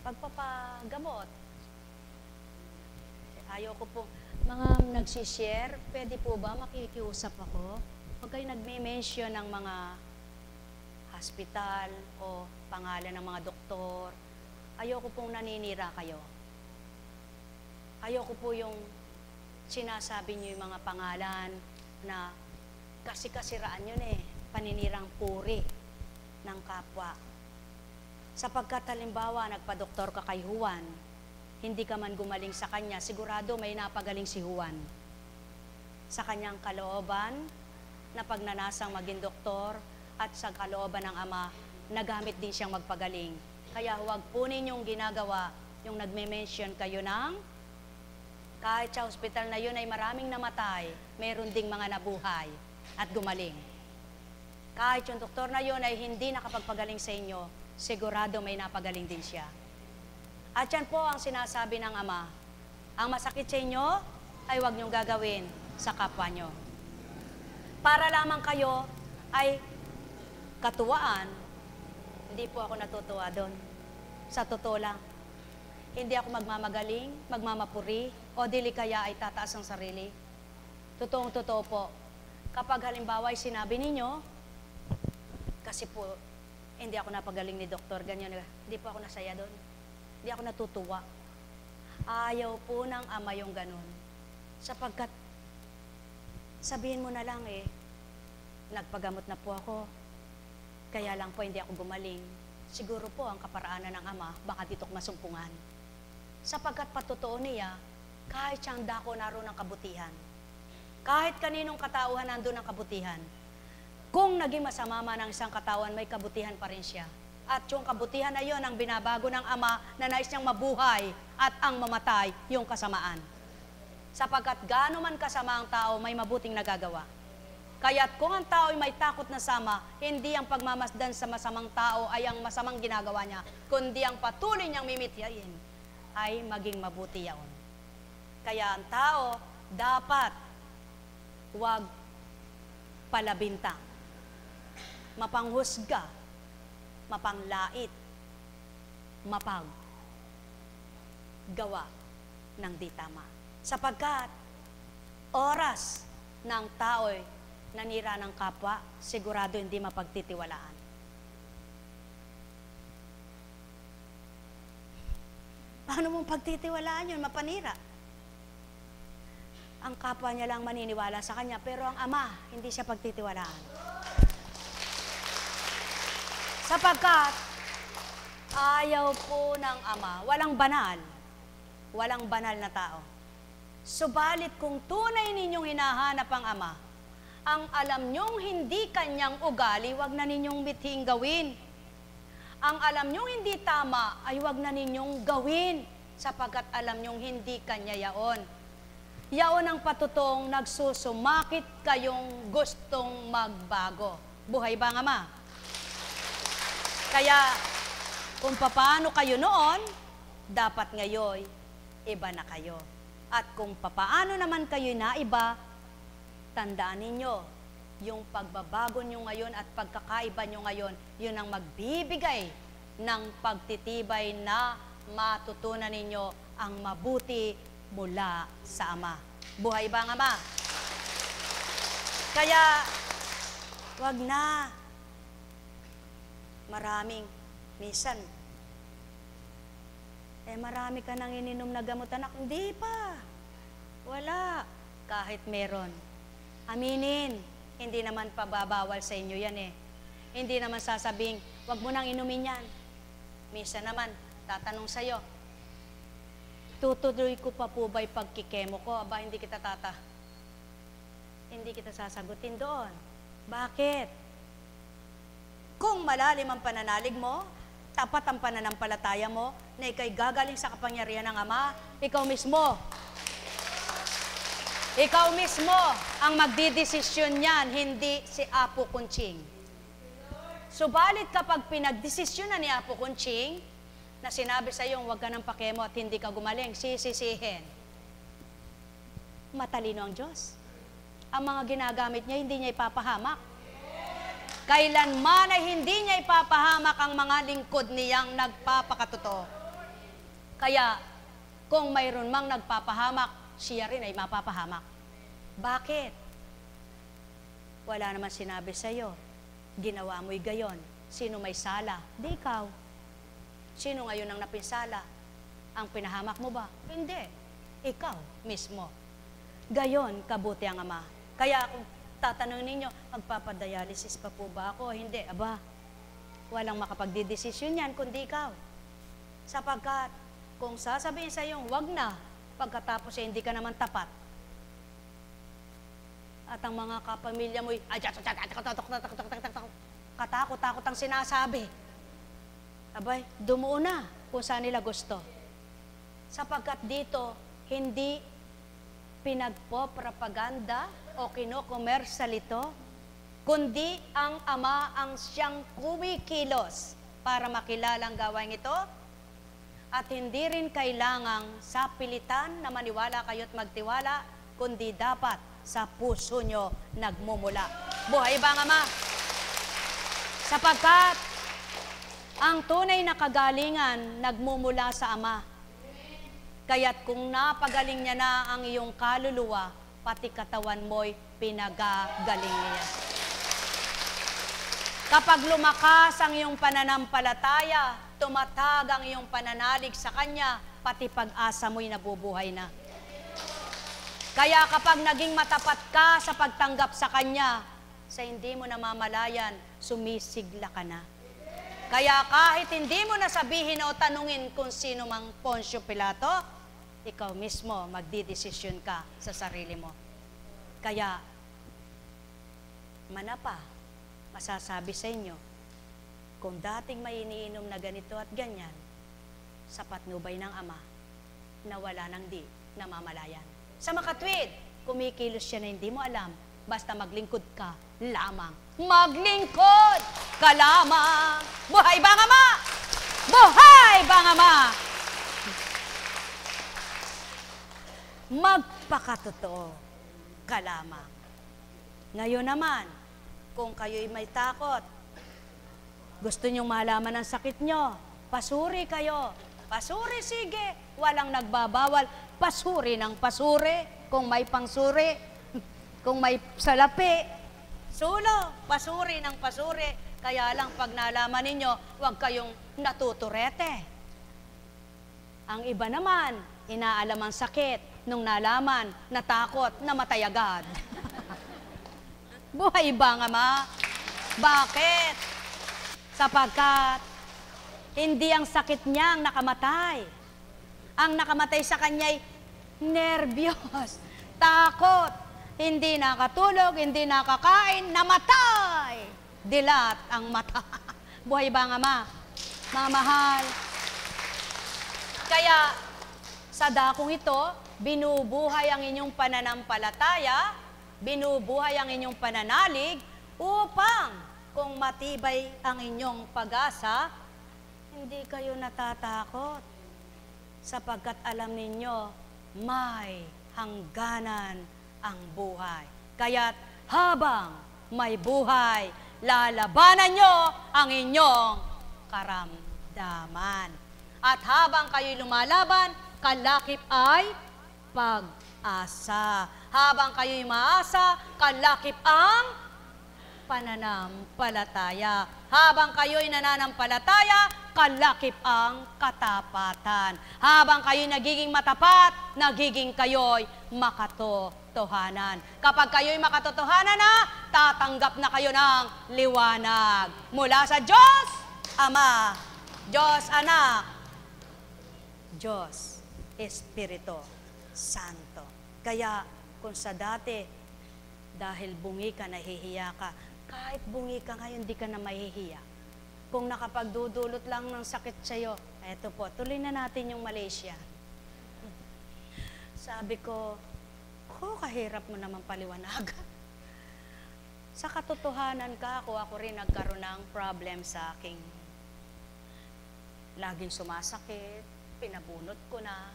pagpapagamot. Ayoko po, mga nagsishare, pwede po ba makikiusap ako? Huwag kayo nagme-mention ng mga hospital o pangalan ng mga doktor. Ayoko pong naninira kayo. Ayoko po yung sinasabi niyo yung mga pangalan na kasi-kasiraan yun eh, paninirang puri ng kapwa. Sapagkat halimbawa, nagpa-doktor ka kay Juan, hindi ka man gumaling sa kanya, sigurado may napagaling si Juan. Sa kanyang kalooban, na pagnanasang maging doktor, at sa kalooban ng Ama, nagamit din siyang magpagaling. Kaya huwag po ninyong ginagawa yung nagme-mention kayo ng kahit sa hospital na yun ay maraming namatay, meron ding mga nabuhay at gumaling. Kahit yung doktor na yun ay hindi nakapagpagaling sa inyo, sigurado may napagaling din siya. At yan po ang sinasabi ng Ama. Ang masakit sa inyo ay huwag niyong gagawin sa kapwa nyo. Para lamang kayo ay katuwaan, hindi po ako natutuwa doon. Sa totoo lang, hindi ako magmamagaling, magmamapuri, o dili kaya ay tataas ang sarili. Totoong-totoo po. Kapag halimbawa ay sinabi ninyo, kasi po, hindi ako napagaling ni doktor, ganyan, hindi po ako nasaya doon. Hindi ako natutuwa. Ayaw po ng Ama yung ganun. Sapagkat, sabihin mo na lang nagpagamot na po ako, kaya lang po hindi ako gumaling. Siguro po ang kaparaanan ng Ama, baka dito'k masumpungan. Sapagkat patotoo niya, kahit siyang dako naroon ng kabutihan, kahit kaninong katauhan nandun ang kabutihan, kung naging masama man ang isang katawan, may kabutihan pa rin siya. At yung kabutihan na yon ang binabago ng Ama na nais niyang mabuhay at ang mamatay yung kasamaan. Sapagkat gaano man kasama ang tao, may mabuting nagagawa. Kaya't kung ang tao ay may takot na sama, hindi ang pagmamasdan sa masamang tao ay ang masamang ginagawa niya, kundi ang patuloy niyang mimityain ay maging mabuti yaon. Kaya ang tao dapat huwag palabintang, mapanghusga, mapanglait, mapaggawa ng di tama. Sapagkat oras ng tao'y nanira ng kapwa, sigurado hindi mapagtitiwalaan. Paano mong pagtitiwalaan yun? Mapanira. Ang kapwa niya lang maniniwala sa kanya, pero ang Ama, hindi siya pagtitiwalaan. Sapagkat ayaw po ng Ama, walang banal na tao. Subalit kung tunay ninyong hinahanap ang Ama, ang alam nyong hindi kanyang ugali, wag na ninyong mithing gawin. Ang alam nyong hindi tama, ay wag na ninyong gawin, sapagkat alam nyong hindi kanya yaon. Yaon ang patutong nagsusumakit kayong gustong magbago. Buhay ba ang Ama? Kaya, kung paano kayo noon, dapat ngayon, iba na kayo. At kung paano naman kayo naiba, tandaan ninyo, yung pagbabago nyo ngayon at pagkakaiba nyo ngayon, yun ang magbibigay ng pagtitibay na matutunan ninyo ang mabuti mula sa Ama. Buhay ba ang Ama? Kaya, wag na. Minsan, marami ka nang ininom na gamot, anak. Hindi pa. Wala. Kahit meron. Aminin, hindi naman pababawal sa inyo yan eh. Hindi naman sasabing, wag mo nang inumin yan. Minsan naman, tatanong sa'yo, tutuloy ko pa po ba'y pagkikemo ko? Aba, hindi kita sasagutin doon. Bakit? Kung malalim ang pananalig mo, tapat ang pananampalataya mo, na ika'y gagaling sa kapangyarihan ng Ama, ikaw mismo ang magdidesisyon niyan, hindi si Apo Kunching. Subalit kapag pinagdesisyon na ni Apo Kunching, na sinabi sa iyo, huwag ka ng pakemo at hindi ka gumaling, sisisihin. Matalino ang Diyos. Ang mga ginagamit niya, hindi niya ipapahamak. Kailanman ay hindi niya ipapahamak ang mga lingkod niyang nagpapakatotoo. Kaya, kung mayroon mang nagpapahamak, siya rin ay mapapahamak. Bakit? Wala naman sinabi sa iyo. Ginawa mo'y gayon. Sino may sala? Di ikaw. Sino ngayon ang napinsala? Ang pinahamak mo ba? Hindi. Ikaw mismo. Gayon, kabuti ang Ama. Kaya kung tatanungin ninyo, magpapadialysis pa po ba ako? Hindi. Aba, walang makapagdidesisyon yan kundi ikaw. Sapagkat, kung sasabihin sa iyo, wag na, pagkatapos hindi ka naman tapat. At ang mga kapamilya mo'y, katakot-takot ang sinasabi. Abay, dumuon na kung saan nila gusto. Sapagkat dito, hindi pinagpo-propaganda o kinokomersal ito, kundi ang Ama ang siyang kumikilos para makilala ang gawain ito. At hindi rin kailangang sa pilitan na maniwala kayo't magtiwala, kundi dapat sa puso nyo nagmumula. Buhay ba ang Ama? Sapagkat ang tunay na kagalingan nagmumula sa Ama. Kaya't kung napagaling niya na ang iyong kaluluwa, pati katawan mo'y pinagagaling niya. Kapag lumakas ang iyong pananampalataya, tumatag ang iyong pananalig sa Kanya, pati pag-asa mo'y nabubuhay na. Kaya kapag naging matapat ka sa pagtanggap sa Kanya, sa hindi mo namamalayan, sumisigla ka na. Kaya kahit hindi mo na sabihin o tanungin kung sino mang Poncio Pilato, ikaw mismo magdidesisyon ka sa sarili mo. Kaya, manapa, masasabi sa inyo, kung dating may iniinom na ganito at ganyan, sapat nubay ng Ama na wala nang di namamalayan. Sa makatwid, kumikilos siya na hindi mo alam, basta maglingkod ka lamang. Maglingkod ka lamang. Buhay bang Ama? Buhay bang Ama? Magpakatotoo ka lamang. Ngayon naman, kung kayo'y may takot, gusto nyong malaman ang sakit nyo, pasuri kayo. Pasuri, sige. Walang nagbabawal. Pasuri ng pasuri. Kung may pangsuri, kung may salapi, sulo, pasuri ng pasuri. Kaya lang pag nalaman ninyo, huwag kayong natuturete. Ang iba naman, inaalam ang sakit. Nung nalaman, natakot, namatay agad. Buhay ba nga ma? Bakit? Sapagkat hindi ang sakit niya ang nakamatay. Ang nakamatay sa kanya'y nervyos, takot, hindi nakatulog, hindi nakakain, namatay. Dilat ang mata. Buhay ba nga ma? Mamahal. Kaya sa dakong ito, binubuhay ang inyong pananampalataya, binubuhay ang inyong pananalig upang kung matibay ang inyong pag-asa, hindi kayo natatakot sapagkat alam ninyo may hangganan ang buhay. Kaya't habang may buhay, lalabanan nyo ang inyong karamdaman. At habang kayo'y lumalaban, kalakip ay pag-asa. Habang kayo'y maasa, kalakip ang pananampalataya. Habang kayo'y nananampalataya, kalakip ang katapatan. Habang kayo'y nagiging matapat, nagiging kayo'y makatotohanan. Kapag kayo'y makatotohanan na, tatanggap na kayo ng liwanag. Mula sa Diyos, Ama, Diyos Anak, Diyos Espiritu Santo. Kaya kung sa dati, dahil bungi ka, nahihiya ka, kahit bungi ka ngayon, di ka na mahihiya. Kung nakapagdudulot lang ng sakit sa'yo, eto po, tuloy na natin yung Malaysia. Sabi ko, kahirap mo naman paliwanagan. Sa katotohanan ka, ako rin nagkaroon ng problem sa aking laging sumasakit, pinabunot ko na.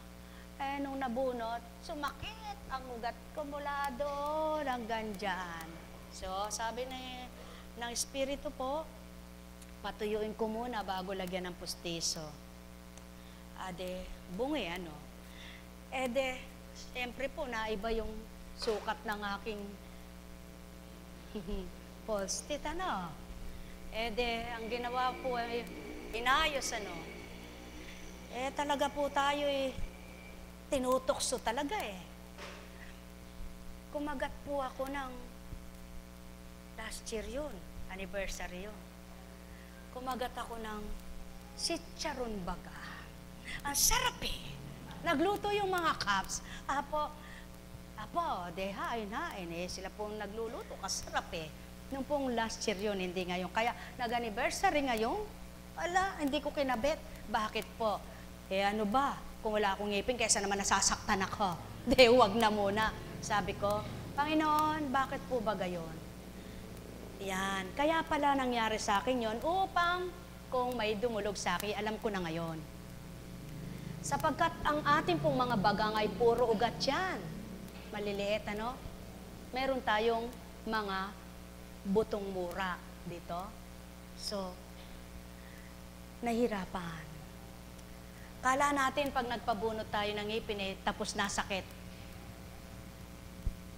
Nung nabunot, sumakit ang ugat ko mula doon hanggang dyan. So, sabi ng Espiritu po, patuyuin ko muna bago lagyan ng pustiso. Ade, bungi ano. Siyempre po, naiba yung sukat ng aking post-it, ano. Ang ginawa po ay inayos, ano. Talaga po tayo tinutokso talaga Kumagat po ako ng last year yun, anniversary yun. Kumagat ako ng chicharon baga. Ang sarap Nagluto yung mga cups. Apo, hain. Sila pong nagluluto, kasarap Nung pong last year yun, hindi ngayon. Kaya nag-anniversary ngayon, hindi ko kinabit. Bakit po? Ano ba? Kung wala akong ngipin, kaysa naman nasasaktan ako. Huwag na muna. Sabi ko, Panginoon, bakit po ba gayon? Yan. Kaya pala nangyari sa akin yon upang kung may dumulog sa akin, alam ko na ngayon. Sapagkat ang ating pong mga bagang ay puro ugat yan. Maliliit, ano? Meron tayong mga butong mura dito. So, nahirapan. Kala natin pag nagpabunot tayo ng ngipin tapos nasakit.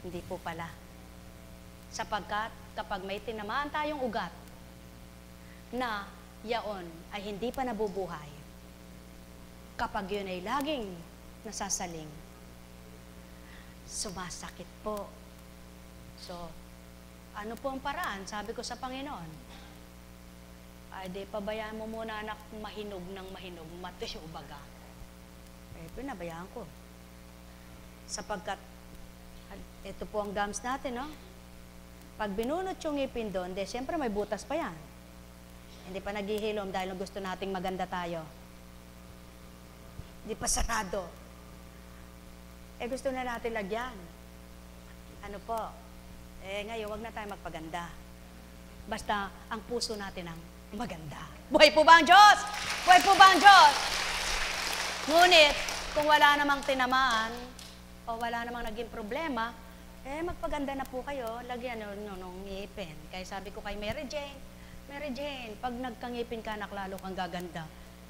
Hindi po pala. Sapagkat kapag may tinamaan tayong ugat na yaon ay hindi pa nabubuhay, kapag yun ay laging nasasaling, sumasakit po. So, ano po ang paraan? Sabi ko sa Panginoon, pabayaan mo muna anak mahinog ng mahinog, matuyo baga. Pinabayaan ko. Sapagkat, ito po ang gums natin, no? Pag binunot yung ngipin doon, siyempre may butas pa yan. Hindi pa naghihilom dahil gusto nating maganda tayo. Hindi pa sarado. Gusto na natin lagyan. Ano po? Ngayon, wag na tayo magpaganda. Basta, ang puso natin ang maganda. Buhay po ba ang Diyos? Buhay po ba ang Diyos? Ngunit, kung wala namang tinamaan, o wala namang naging problema, magpaganda na po kayo, lagyan nyo ng ngipin. Kaya sabi ko kay Mary Jane, pag nagkangipin ka, naklalo kang gaganda.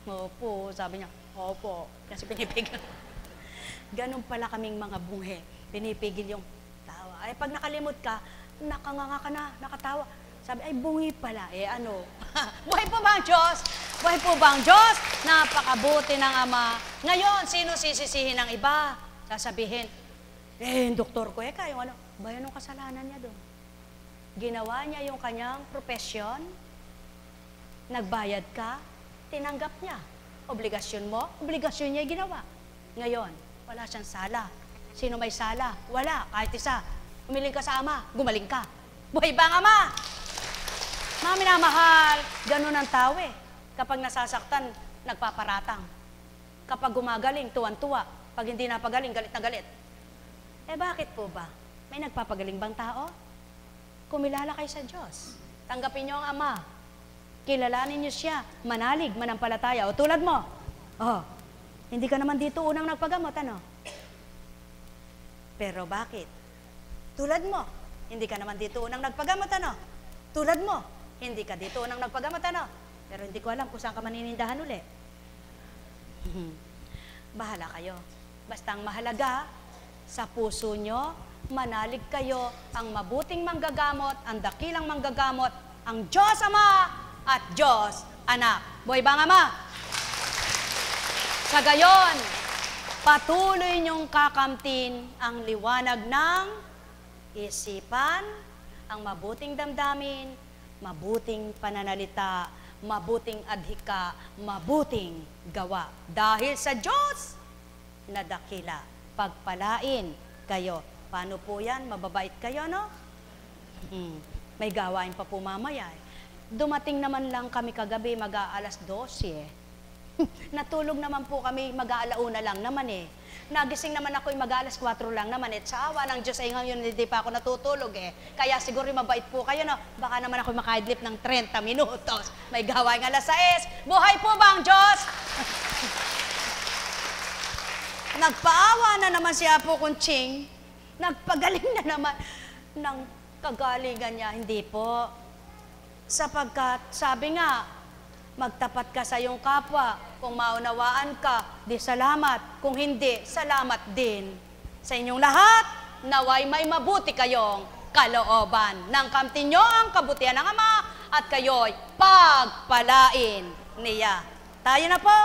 Opo, sabi niya, opo, kasi pinipigil. Ganun pala kaming mga bunghe, pinipigil yung tawa. Pag nakalimot ka, nakanganga ka na, nakatawa. Sabi, bungi pala. Buhay po ba ang Diyos? Buhay po ba ang Diyos? Napakabuti ng Ama. Ngayon, sino sisisihin ng iba? Sasabihin, yung doktor ko, yung ano, bayan ng kasalanan niya doon. Ginawa niya yung kanyang profesyon, nagbayad ka, tinanggap niya. Obligasyon mo, obligasyon niya ginawa. Ngayon, wala siyang sala. Sino may sala? Wala, kahit isa. Umiling ka sa Ama, gumaling ka. Buhay ba ang Ama? Mga minamahal, ganun ang tao Kapag nasasaktan, nagpaparatang. Kapag gumagaling, tuwan-tuwa. Pag hindi napagaling, galit na galit. Bakit po ba? May nagpapagaling bang tao? Kumilala kayo sa Diyos. Tanggapin niyo ang Ama. Kilalanin niyo siya. Manalig, manampalataya. O tulad mo. Hindi ka naman dito unang nagpagamot, ano? Pero bakit? Tulad mo. Hindi ka naman dito unang nagpagamot, ano? Tulad mo. Hindi ka dito unang nagpagamot, ano? Pero hindi ko alam kung saan ka maninindahan uli. Bahala kayo. Basta ang mahalaga, sa puso nyo, manalig kayo, ang mabuting manggagamot, ang dakilang manggagamot, ang Diyos Ama at Diyos Anak. Buhay ba ang Ama? Sa gayon, patuloy niyong kakamtin ang liwanag ng isipan, ang mabuting damdamin, mabuting pananalita, mabuting adhika, mabuting gawa. Dahil sa Diyos na dakila, pagpalain kayo. Paano po yan? Mababait kayo, no? May gawain pa po mamaya. Dumating naman lang kami kagabi, mag-aalas 12 Natulog naman po kami, mag-aalauna lang naman Nagising naman ako mag-aalas 4 lang naman sa awa ng Diyos ay ngayon hindi pa ako natutulog Kaya siguro mabait po kayo, no? Baka naman ako makaidlip ng 30 minutos. May gawain alas 6. Buhay po ba ang Diyos? Nagpaawa na naman si Apo Kunching. Nagpagaling na naman ng kagalingan niya. Hindi po. Sapagkat, sabi nga, magtapat ka sa iyong kapwa. Kung maunawaan ka, di salamat. Kung hindi, salamat din. Sa inyong lahat, naway may mabuti kayong kalooban. Nang kamtin nyo ang kabutihan ng Ama at kayo'y pagpalain niya. Tayo na po.